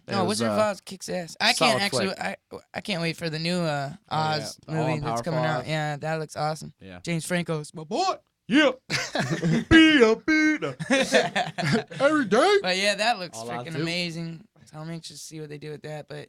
No, Wizard of Oz kicks ass. I can't solid actually. I can't wait for the new Oz All movie that's coming Powerful out. Oz. Yeah, that looks awesome. Yeah. James Franco's my boy. Yeah. Every day. But yeah, that looks All Oz freaking too. amazing. So I'm anxious to see what they do with that. But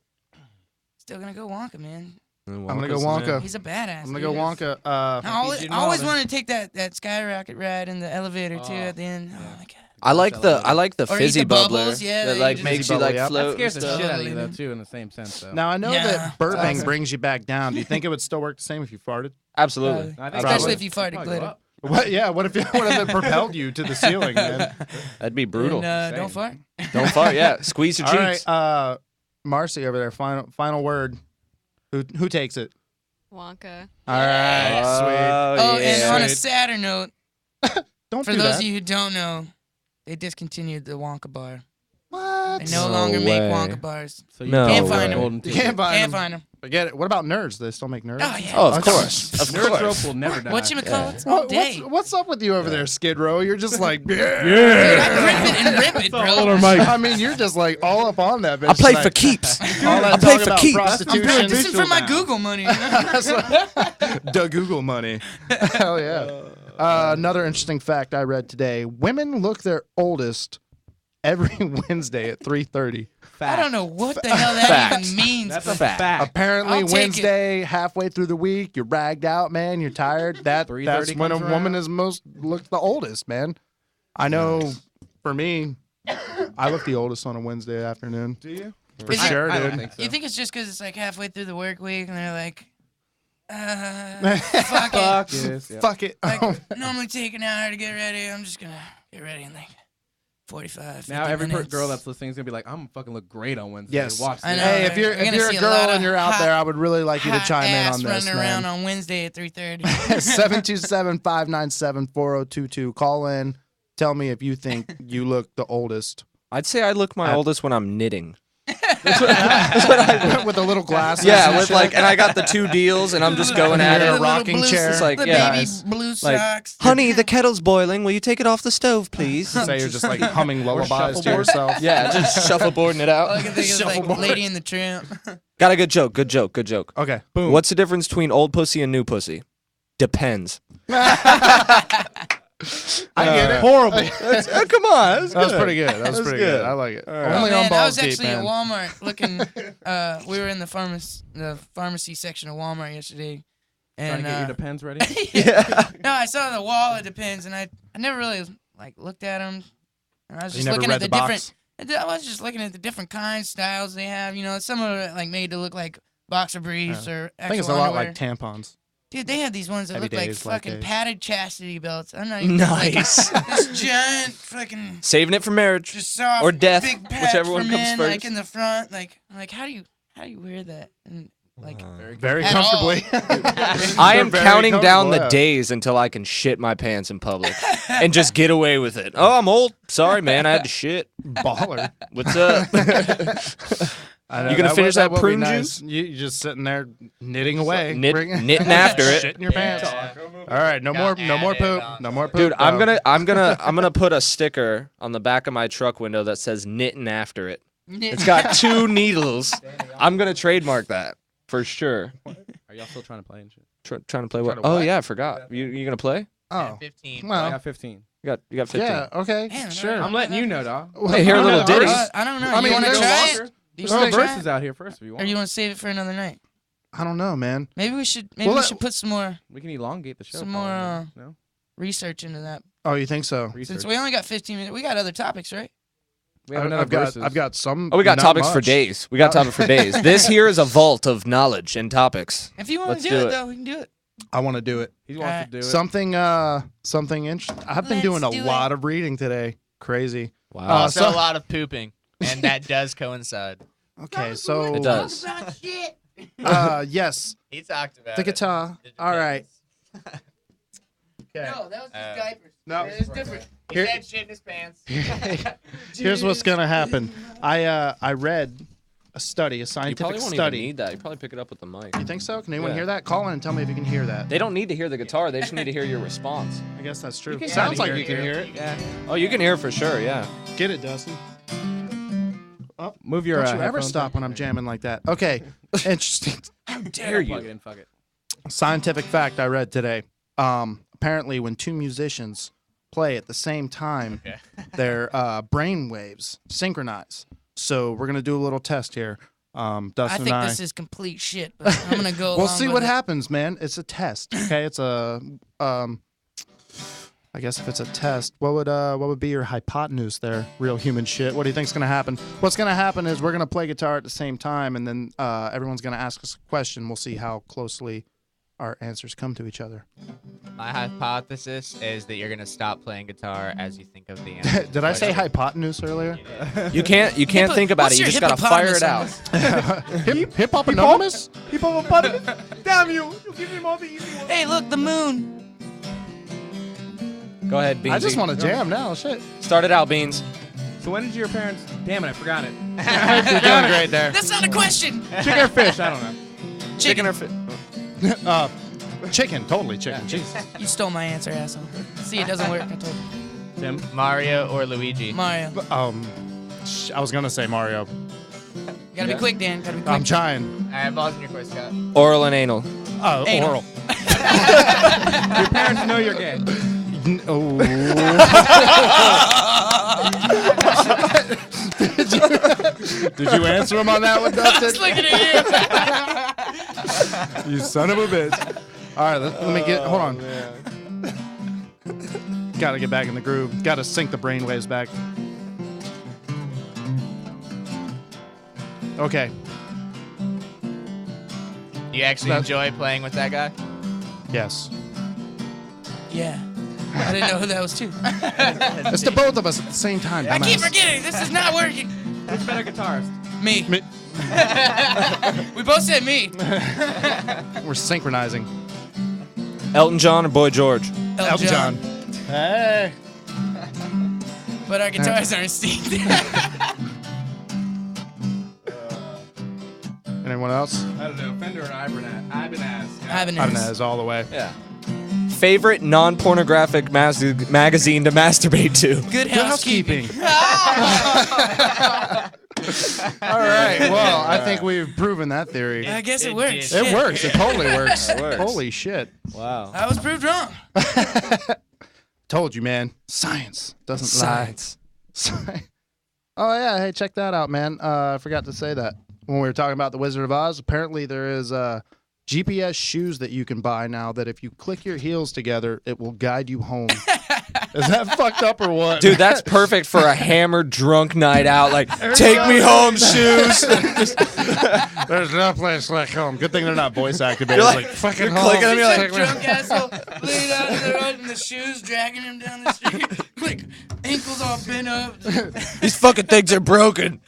still gonna go Wonka, man. I'm going to go Wonka. He's a badass. I'm going to dude. go Wonka. I always wanted to take that skyrocket ride in the elevator too at the end. Oh my god. I like the Or eat fizzy the bubbles, bubbler yeah, that you like just- makes you Fizzy like bubble, float. That scares and the stuff. shit out of you, though, too, in the same sense, though. Now, I know Yeah, that burping awesome. brings you back down. Do you think it would still work the same if you farted? Absolutely. I think Especially probably- if you farted probably glitter. go up. What? Yeah. What if it propelled you to the ceiling, man? That'd be brutal. And, don't fart. Don't fart. Yeah, squeeze your All right, cheeks. Marcy over there. Final word. Who takes it? Wonka. All right, sweet. Oh, and on a Sweet. sadder note, Don't for do those that. of you who don't know, they discontinued the Wonka bar. What? They no No longer make way. Wonka bars. So you No can't way. find them. Golden You ticket. can't find Can't them. find them. Forget it. What about nerds? Do they still make nerds? Oh yeah. Oh, of course. Of Nerd course. trope will never die. Whatchamacallits all day. What's up with you over there, Skid Row? You're just like, Dude, I rip it and rip it, bro. I mean, you're just like all up on that. Bitch I play tonight. for keeps. All that I play talk for about keeps. I'm prostitution. practicing for my Google money. The Google money. Hell yeah. Another interesting fact I read today: women look their oldest every Wednesday at 3:30. I don't know what the hell that Fact. even means. That's but a fact. Apparently, I'll take Wednesday, halfway through the week, you're ragged out, man. You're tired. That's 3:30 when a comes woman around. is most looks the oldest, man. I know. For me, I look the oldest on a Wednesday afternoon. Do you? For Is it- sure, I dude. don't think so. You think it's just because it's like halfway through the work week and they're like, fuck it. Fuck yes. Yeah. Fuck it. Like, normally take an hour to get ready. I'm just gonna get ready in like 45, 50 Now every minutes. girl that's listening is gonna be like, I'm gonna fucking look great on Wednesday. Yes. Watch I this. know. Hey, if you're We're gonna a see a girl lot and of you're out hot- there, I would really like you to hot chime in ass on this, running around man. on Wednesday at 3:30. 727-597-4022. Call in. Tell me if you think you look the oldest. I'd say I look my oldest when I'm knitting. With the little glasses. Yeah, and with shit. like, and I got the two deals, and I'm just going at In a it. rocking chair. It's like, the yeah, baby Nice. blue like, socks. honey, the kettle's boiling. Will you take it off the stove, please? Say you're just like humming lullabies to shuffleboard. yourself. Yeah, just shuffleboarding it All I out. can think is like Shuffleboard. Lady in the Tramp. Got a good joke. Good joke. Good joke. Okay. Boom. What's the difference between old pussy and new pussy? Depends. I get it. Horrible. Come on. That was pretty good. That was pretty good. I like it. Oh, Only man, on I was Ballz Deep, actually man. at Walmart looking. We were in the pharmacy section of Walmart yesterday, Trying and to get your Depends ready. no, I saw the wall. It depends, and I never really like looked at them. And I was You just never looking read at the the different. box? I was just looking at the different kinds, styles they have. You know, some of it like made to look like boxer briefs or I think it's a actual lot underwear. like tampons. Dude, they have these ones that Heavy look like days, light fucking days. padded chastity belts. I'm not even Nice. like, this giant fucking Saving it for marriage. just soft Or death, big pads whichever for one comes men, first. like in the front. Like how do you wear that? And like Very At comfortably. I am They're very counting down the comfortable, yeah. days until I can shit my pants in public and just get away with it. Oh, I'm old. Sorry, man. I had to shit. Baller. What's up? I know, You gonna finish that would be prune nice. juice? You're just sitting there knitting away, Knitting after it. shit in your pants. All right, no more poop, no more poop. Dude, I'm though. gonna put a sticker on the back of my truck window that says "knitting after it." It's got 2 needles. I'm gonna trademark that for sure. Are y'all still trying to play and shit? Trying to play what? Trying to Oh what? yeah, I forgot. You gonna play? Oh, 15. I well, got 15. You got 15. yeah, okay, Man, sure. I'm letting you know, dog. Hey, hear a little ditty. I don't know. I mean, you want to there's try longer. it? You Throw should try verses it? out here first if you Or want. you want to save it for another night? I don't know, man. Maybe we should put some more We can elongate the show. Some more, probably. No? research into that. Oh, you think so? Research. Since we only got 15 minutes, we got other topics, right? We have another I've got some. Oh, we got not topics for much. days. We got topics for days. This here is a vault of knowledge and topics. If you want Let's to do do it. it, though, we can do it. I want to do it. He wants to do it. Something interesting. I've been doing a Let's do lot of reading today. Crazy. Wow. Also, a lot of pooping, and that does coincide. Okay, so It does. yes, He talked about the it. guitar. All right. No, that was just diapers. No. It's different. He Here- said shit in his pants. Here's what's gonna happen. I read a study, a You scientific probably won't study. even need that. You probably pick it up with the mic. You think so? Can anyone Yeah. hear that? Call in and tell me if you can hear that. They don't need to hear the guitar. They just need to hear your response. I guess that's true. can Sounds kinda like you hear can it. hear it. Yeah. Oh, you can hear it for sure. Yeah. Get it, Dustin. Move your. Don't you ever headphones stop when I'm jamming like that? Okay. Interesting. How dare Plug it you? in. Fuck it. Scientific fact I read today. Apparently, when two musicians play at the same time, their brain waves synchronize. So we're gonna do a little test here. Dustin I think and I. this is complete shit, but I'm gonna go. We'll along see with what it. happens, man. It's a test. Okay, it's a I guess if it's a test, what would be your hypotenuse there? Real human shit. What do you think's gonna happen? What's gonna happen is we're gonna play guitar at the same time, and then everyone's gonna ask us a question. We'll see how closely our answers come to each other. My hypothesis is that you're gonna stop playing guitar as you think of the answer. Did I say hypotenuse earlier? You can't think about it. You just gotta fire it out. Hip hop anonymous? Damn you! You give him all the easy ones. Hey, look, the moon. Go ahead, Beans. I just want to jam now. Shit. Start it out, Beans. So when did your parents? Damn it! I forgot it. You're doing great there. That's not a question. Chicken or fish? I don't know. Chicken or fish? Chicken, totally chicken. Jesus. You stole my answer, asshole. See, it doesn't work. I told you. Tim. Mario or Luigi? Mario. You I was gonna say Mario. gotta be quick, Dan. Gotta be quick. I'm trying. All right, balls in your course, Scott. Oral and anal. Oh, Anal. oral. Your parents know you're gay. Oh. Did you answer him on that one, I Dustin? was looking at you. You son of a bitch. All right, let me get. Hold on. Gotta get back in the groove. Gotta sync the brainwaves back. Okay. You actually enjoy playing with that guy? Yes. Yeah. I didn't know who that was too. It's the both of us at the same time. I keep dumbass. forgetting. This is not working. Who's better guitarist? Me. We both said me. We're synchronizing. Elton John or Boy George? Elton John. Hey. But our guitars aren't synced. Anyone else? I don't know. Fender or Ibanez? Ibanez all the way. Yeah. Favorite non-pornographic magazine to masturbate to? Good housekeeping. All right. Well, I think we've proven that theory. I guess it works. It Shit. works. It totally works. It works. Holy shit. Wow. I was proved wrong. Told you, man. Science doesn't Science. lie. Oh, yeah. Hey, check that out, man. I forgot to say that. When we were talking about the Wizard of Oz, apparently there is GPS shoes that you can buy now that if you click your heels together, it will guide you home. Is that fucked up or what? Dude, that's perfect for a hammered drunk night out. Like, take me home, shoes. There's no place like home. Good thing they're not voice activated. You're It's like- like fucking you're home. clicking them, you're like- Drunk asshole laying out in the road and the shoes dragging him down the street. Like, ankles all bent up. These fucking things are broken.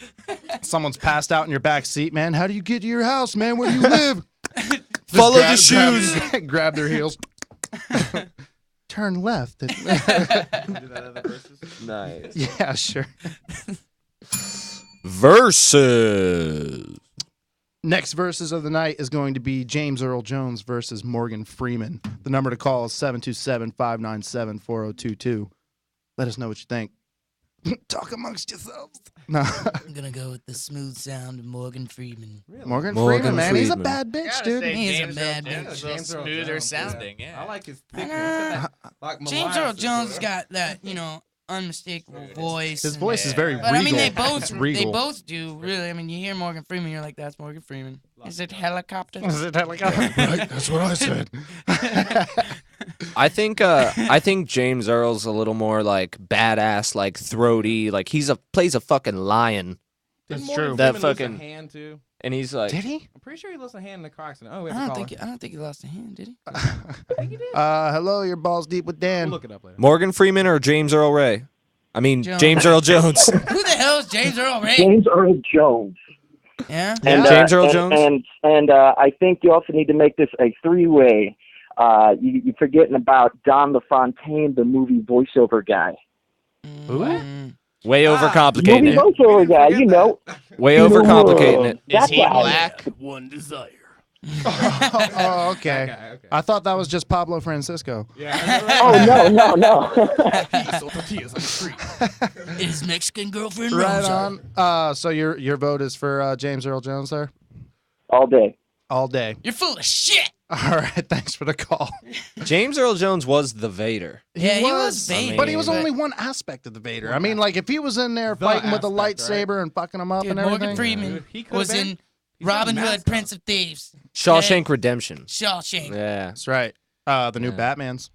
Someone's passed out in your back seat, man. How do you get to your house, man? Where do you live? Follow the shoes. Grab their heels. Turn left. Nice. Yeah, sure. Versus. Next verses of the night is going to be James Earl Jones versus Morgan Freeman. The number to call is 727-597-4022. Let us know what you think. Talk amongst yourselves. No. I'm gonna go with the smooth sound of Morgan Freeman. Morgan Morgan Freeman, man. He's a Freeman. bad bitch, Gotta dude. say, He's a James bad Earl Jones bitch. is a little James Earl smoother Jones, sounding, I yeah. like his thickness. Like James Earl molasses, Jones bro. got that, unmistakable voice. His and- voice is very But regal. I mean, they both Regal. do really. I mean, you hear Morgan Freeman, you're like, that's Morgan Freeman. Is it helicopter? Is it like, right, that's what I said. I think James Earl's a little more like badass, like throaty, like plays a fucking lion, That's Didn't Morgan true. That Freeman lose a fucking- hand too. and he's like, Did he? I'm pretty sure he lost a hand in the car accident. Oh, we I have to don't call think he lost a hand, did he? I think he did. Hello, you're balls deep with Dan. We'll look it up later. Morgan Freeman or James Earl Ray? I mean, Jones. James Earl Jones. Who the hell is James Earl Ray? James Earl Jones. Yeah. And, James Earl Jones? And I think you also need to make this a three-way. You're forgetting about Don LaFontaine, the movie voiceover guy. Way overcomplicating Movie it. voiceover guy, you know. Way overcomplicating it. Is he black? One desire. Oh, okay. I thought that was just Pablo Francisco. Oh, no. His Mexican girlfriend. Right Rosa. on. So your vote is for James Earl Jones there? All day. All day. You're full of shit. All right, thanks for the call. James Earl Jones was the Vader. He was Vader. But he was only one aspect of the Vader. I mean, like, if he was in there fighting with the lightsaber and fucking him up Dude, and everything. Morgan Freeman was in Robin Hood, Prince of Thieves. Shawshank Redemption. Shawshank. Yeah. That's right. The new Batmans.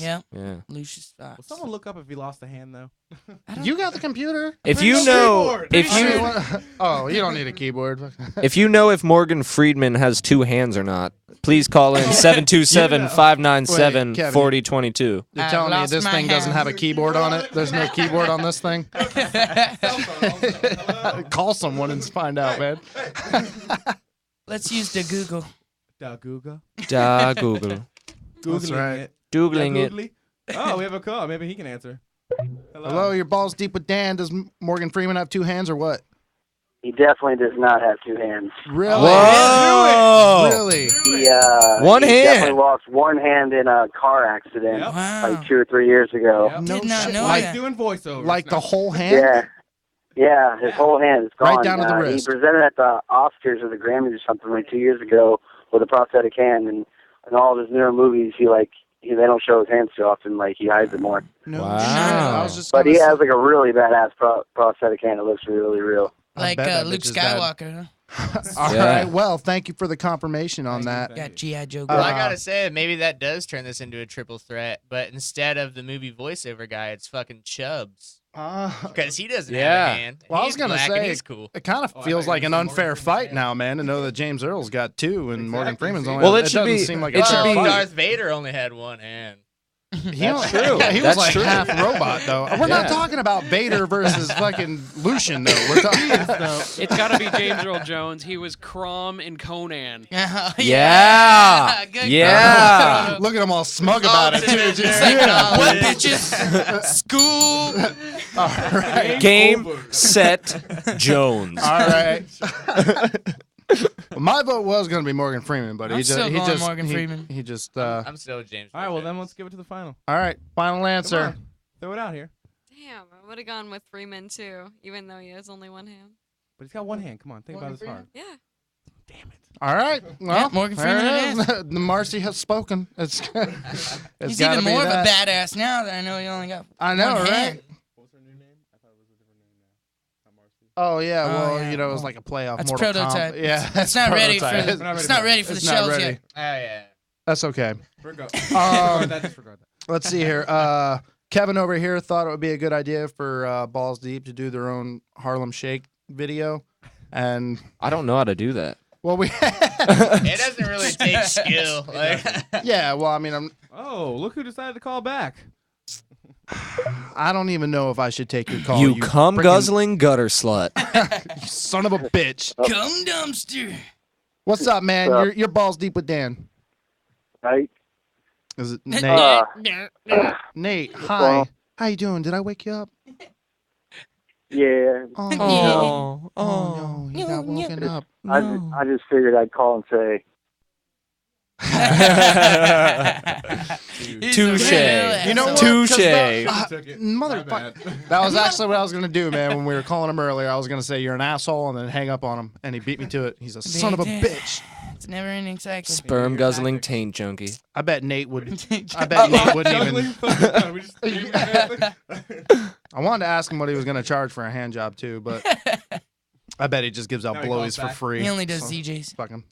Yeah. Yeah. Lucius Fox. Will someone look up if he lost a hand though? You got the computer. If you know, oh, you don't need a keyboard. if you know if Morgan Freeman has two hands or not, please call in 727-597-4022. You're telling me this thing doesn't have a keyboard on it? There's no keyboard on this thing? Call someone and find out, man. Let's use the Google. Da Google. Da Google. That's right. Googling it. Oh, we have a call. Maybe he can answer. Hello, your Balls Deep with Dan. Does Morgan Freeman have two hands or what? He definitely does not have two hands. Really? Whoa! Really? He, One he hand. definitely lost one hand in a car accident like 2 or 3 years ago. No Did not shit. know Like, that. Doing voiceovers. like the whole hand? Yeah, his whole hand is gone. Right down to the wrist. He presented at the Oscars or the Grammys or something like 2 years ago with a prosthetic hand, and in all of his newer movies, they don't show his hands too often. Like he hides it more. No Wow. shit. I was just But gonna he say- has like a really badass prosthetic hand. It looks really real. Like bet that Luke bitch is bad. Skywalker. Huh? All Yeah. right. Well, thank you for the confirmation on that. Got G.I. Joe. Well, I girl. gotta say, maybe that does turn this into a triple threat. But instead of the movie voiceover guy, it's fucking Chubbs. Because he doesn't have a hand. Well, I was He's gonna black and say he's cool. it kind of feels like an unfair fight now, man, to know that James Earl's got two and Morgan Freeman's only. Well, it it should doesn't be- seem like it a should fair be- fight. Darth Vader only had one hand. That's true. Yeah, he was That's like true. half robot, though. We're not talking about Vader versus fucking Lucian, though. We're talking. It's got to be James Earl Jones. He was Crom in Conan. Yeah. Good Yeah. Look at him all smug about it, too. Just, What bitches? School. All right. Game, set, Jones. All right. My vote was going to be Morgan Freeman, but I'm he just still he going just Morgan Freeman. he just I'm still James. All right, well then let's give it to the final. all right, final answer. Come on. Throw it out here. Damn, I would have gone with Freeman too, even though he has only one hand. But he's got one hand. Come on, think Morgan about his heart. Yeah. Damn it. All right. Well, Yeah, Morgan Freeman there it it is. The Marcy has spoken. It's He's gotta even be more of a that. badass now that I know he only got I know, one right? hand. What was her new name? I thought it was a different name now. Not Marcy. Oh yeah, well, yeah. you know, it was like a playoff. That's Mortal prototype. Kombat. Yeah, It's not ready for prototype. it's not ready for the It's not shells ready. yet. Oh yeah. That's okay. Disregard that. Disregard that. Let's see here. Kevin over here thought it would be a good idea for Balls Deep to do their own Harlem Shake video, and I don't know how to do that. well, we It doesn't really take skill. Like, yeah. Well, I mean, Oh, look who decided to call back. I don't even know if I should take your call. you cum freaking- guzzling gutter slut. you son of a bitch. Cum dumpster. What's up, man? What's up? You're Balls Deep with Dan. Right? Is it Nate? Nate, hi. Well- How you doing? Did I wake you up? Yeah. Oh, Oh, oh no, you got woken up. I just figured I'd call and say, Touche. You know what? Touche. 'Cause that- Took it. motherfucker. That was actually what I was gonna do, man. When we were calling him earlier, I was gonna say you're an asshole and then hang up on him, and he beat me to it. He's a son of a bitch. It's a never ending cycle. Sperm guzzling taint junkie. I bet Nate would. I bet Nate wouldn't even. I wanted to ask him what he was gonna charge for a hand job too, but I bet he just gives out No, he blowies calls for back. free. He only does So, ZJs. Fuck him.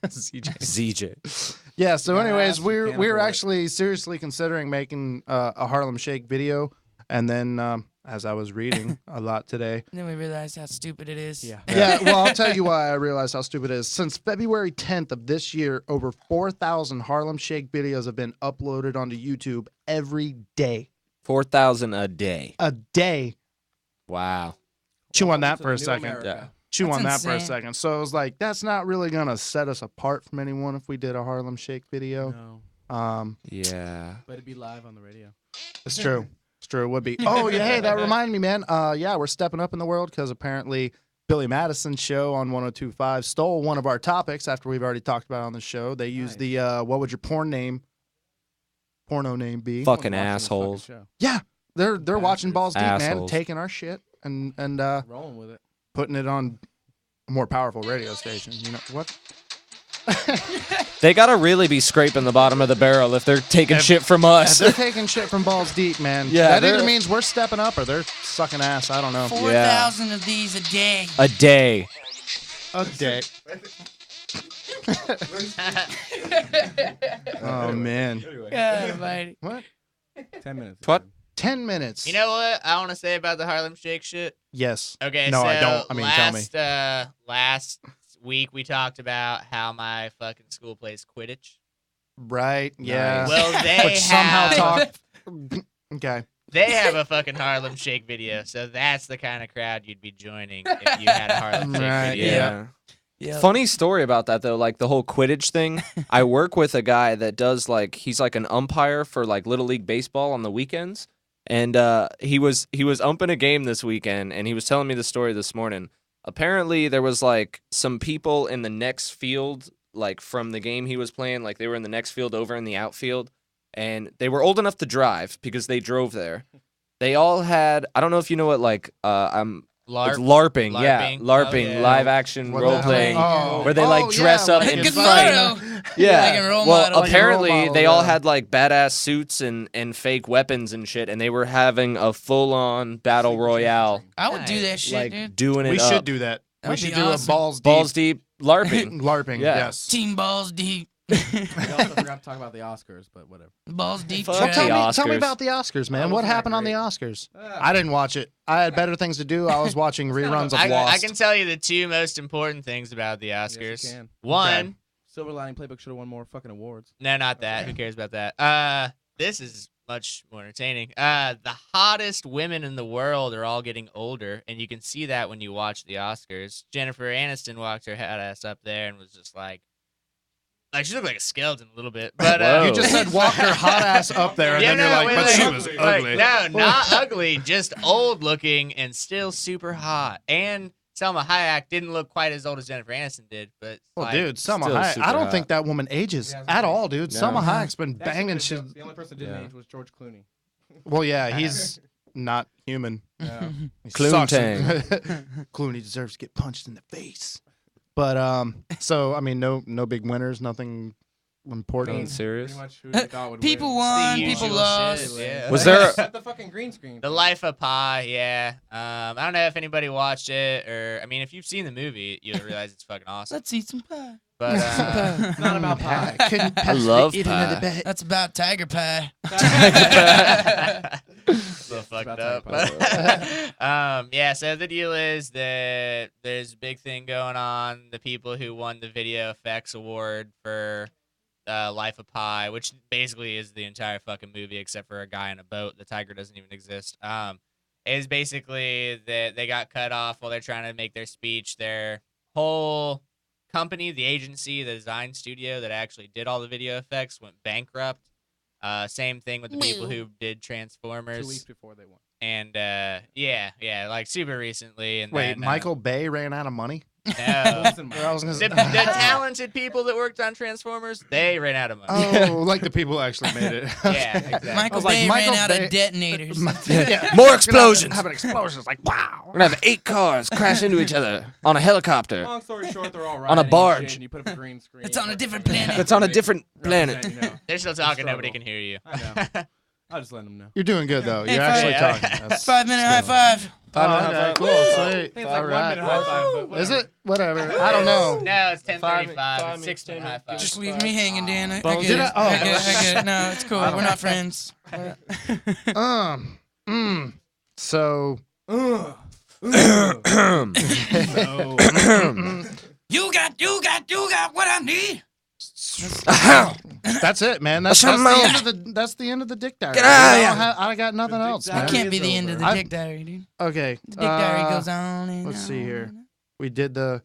ZJ. ZJ. Yeah. So, anyways, Yes, we're can't we're afford it. actually seriously considering making a Harlem Shake video, and then as I was reading a lot today. Then we realized how stupid it is. Yeah. Yeah, well, I'll tell you why I realized how stupid it is. Since February 10th of this year, over 4,000 Harlem Shake videos have been uploaded onto YouTube every day. 4,000 a day. A day. Wow. Chew on that to for a the new second. America. Yeah. chew That's on that for a insane. second. So it was like, that's not really gonna set us apart from anyone if we did a Harlem Shake video. No. Yeah. But it'd be live on the radio. It's true. It's true. It would be. Oh yeah, hey, that reminded me, man. Yeah, we're stepping up in the world because apparently Billy Madison's show on 102.5 stole one of our topics after we've already talked about it on the show. They used the what would your porno name be? Fucking assholes. Yeah, they're watching Balls Deep, man, Assholes. taking our shit and rolling with it, putting it on a more powerful radio station. You know what? They gotta really be scraping the bottom of the barrel if they're taking shit from us. They're taking shit from Balls Deep, man. Yeah, that either means we're stepping up or they're sucking ass. I don't know. 4,000 of these a day. A day. A day. Oh man. God, buddy. What? 10 minutes. What? 10 minutes. You know what I want to say about the Harlem Shake shit? Yes. Okay, No, so I don't. I mean, tell me. last week we talked about how my fucking school plays Quidditch. Right. Yeah. Well, they Which somehow have talk. Okay. they have a fucking Harlem Shake video, so that's the kind of crowd you'd be joining if you had a Harlem Shake Right, video. Yeah. Yeah. Funny story about that though, like the whole Quidditch thing. I work with a guy that does like he's like an umpire for like Little League baseball on the weekends, and he was umping a game this weekend, and he was telling me the story this morning. Apparently, there was like some people in the next field, like from the game he was playing, like they were in the next field over in the outfield, and they were old enough to drive because they drove there. They all had, I don't know if you know what like it's LARPing, yeah, LARPing, Oh, yeah. live action What role the hell? playing, Oh. where they like Oh, dress yeah, up like and in fight. Gizmodo. Yeah, Like a role well, model. apparently Like a role they model, all yeah. had like badass suits and fake weapons and shit, and they were having a full-on battle royale, I would do that shit, like dude. doing it We up. should do that. That We would should be do awesome. a Balls Deep. Balls deep LARPing. LARPing, Yeah. yes. Team Balls Deep. We also forgot to talk about the Oscars, but whatever. Balls Deep. Fuck trap. the Tell me Oscars. about the Oscars, man. Oh, What wasn't that happened on the great? Oscars? I didn't watch it. I had better things to do. I was watching reruns of I Lost. can tell you the two most important things about the Yes, Oscars. you can. One, Silver Lining Playbook should have won more fucking awards. no, not that. Who cares about that? This is much more entertaining. The hottest women in the world are all getting older, and you can see that when you watch the Oscars. Jennifer Aniston walked her hot ass up there and was just like she looked like a skeleton a little bit. But Whoa. You just said walk her hot ass up there, and yeah, then you're like, wait, but wait, she wait, was wait, ugly. No, not ugly, just old looking and still super hot. And Selma Hayek didn't look quite as old as Jennifer Aniston did, but Well, like, dude, Selma still Hayek. super I don't hot. think that woman ages Yeah, at all, dude. No. Selma Hayek's been That's banging the shit. joke. The only person that didn't Yeah. age was George Clooney. Well, yeah, he's not human. Yeah. He Clooney. sucks. Clooney deserves to get punched in the face. But so I mean, no big winners, nothing important. Nothing serious. Pretty much who they thought would People win. won, The people usual lost. shit, yeah. Was there At the fucking green screen. The Life of Pi, yeah. I don't know if anybody watched it, or I mean, if you've seen the movie, you'll realize it's fucking awesome. Let's eat some pie. But It's not about pie. I love pie. That's about tiger pie. a little fucked about up. Tiger Yeah, so the deal is that there's a big thing going on. The people who won the video effects award for Life of Pi, which basically is the entire fucking movie except for a guy in a boat. The tiger doesn't even exist. Is basically that they got cut off while they're trying to make their speech. Their whole company, the agency, the design studio that actually did all the video effects went bankrupt. Same thing with the people who did Transformers. 2 weeks before they won. And yeah, like super recently. And Wait, then, Michael Bay ran out of money? No. I was gonna The talented people that worked on Transformers, they ran out of money. Oh, like the people who actually made it. Yeah, exactly. Michael like, Bay Michael ran out Bay- of detonators. Yeah. More explosions. Having explosions, like wow. We're gonna have 8 cars crash into each other on a helicopter. Long story short, they're all On a riding and barge. shit, and you put up a green screen. It's on a different planet. It's on a different planet. Represent, you know. They're still talking. Struggle. Nobody can hear you. I know. I'll just let them know. You're doing good though. Hey, You're actually yeah. talking. That's 5 minute high five. Oh, okay, cool, sweet. It's like All 1 right. minute high five, but Is whatever. it? Whatever. I don't know. No, it's 10:35. Five It's 6 minute high five. Just leave me hanging, Dan. I Bones- get Did it. I- oh. I get it. No, it's cool. We're not friends. So You got what I need. that's it, man. That's the end of the dick diary. Get out of here. I got nothing else, That man. can't be the end of the I- Dick Diary, dude. Okay. The Dick Diary goes on and let's see here. We did the.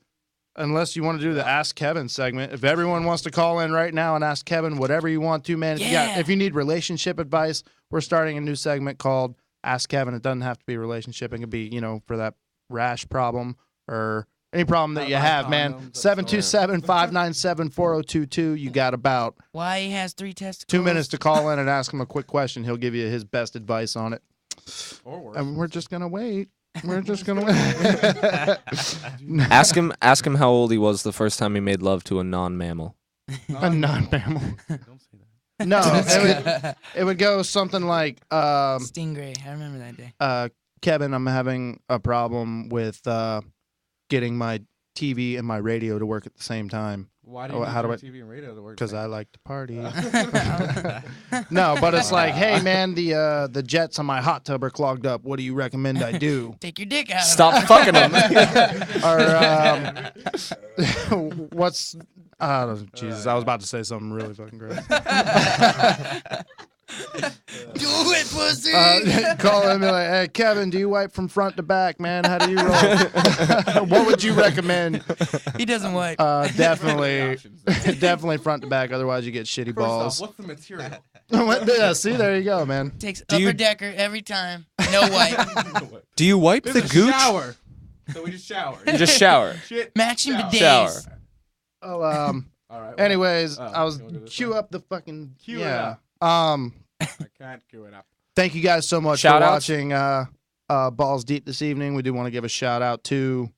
Unless you want to do the Ask Kevin segment. If everyone wants to call in right now and ask Kevin whatever you want to, man. If you need relationship advice, we're starting a new segment called Ask Kevin. It doesn't have to be relationship. It could be, for that rash problem or any problem that you have, man. 727-597-4022. You got about why he has 3 testicles. 2 minutes to call in and ask him a quick question. He'll give you his best advice on it. Or worse. And we're just going to wait. We're just gonna wait. Ask him how old he was the first time he made love to a non-mammal. A non-mammal. Don't say that. No, it would go something like Stingray. I remember that day. Kevin, I'm having a problem with getting my TV and my radio to work at the same time. Why do you need your TV and radio to work? Because I like to party. No, but it's like, hey man, the jets on my hot tub are clogged up. What do you recommend I do? Take your dick out. Stop fucking them. Or what's? Jesus, I was about to say something really fucking gross. Do it, pussy. Call him and be like, hey, Kevin, do you wipe from front to back, man? How do you roll? What would you recommend? He doesn't wipe. Definitely front to back. Otherwise, you get shitty balls. What's the material? Yeah, see, there you go, man. Takes upper decker every time. No wipe. Do you wipe the gooch? Shower. So we just shower. You just shower. Shit. Matching bidets. Shower. Oh, All right. anyways, I was cue up the fucking Cue it up. I can't cue it up. Thank you guys so much for watching Ballz Deep this evening. We do want to give a shout out to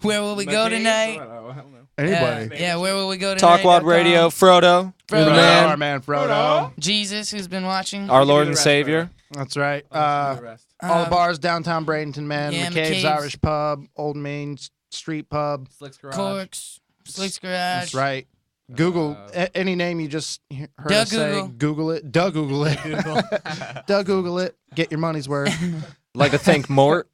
where will we go tonight? Anybody. Yeah, where will we go tonight? Talkwad Radio, Frodo. Our man Frodo. Jesus, who's been watching. Our Lord and Savior. That's right. All the bars downtown Bradenton, man. Yeah, McCabe's McCabe's. Irish Pub, Old Main Street Pub. Slick's Garage. Corks, Slick's Garage. That's right. Google any name you just heard us say. Google it. Google it. Google it. Get your money's worth. Like to thank Mort.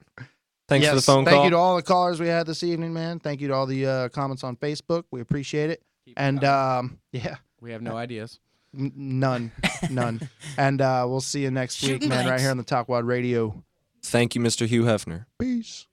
Thanks for the phone call. Thank you to all the callers we had this evening, man. Thank you to all the comments on Facebook. We appreciate it. And yeah, we have no ideas. None. And we'll see you next week, man. Right here on the Talkwad Radio. Thank you, Mr. Hugh Hefner. Peace.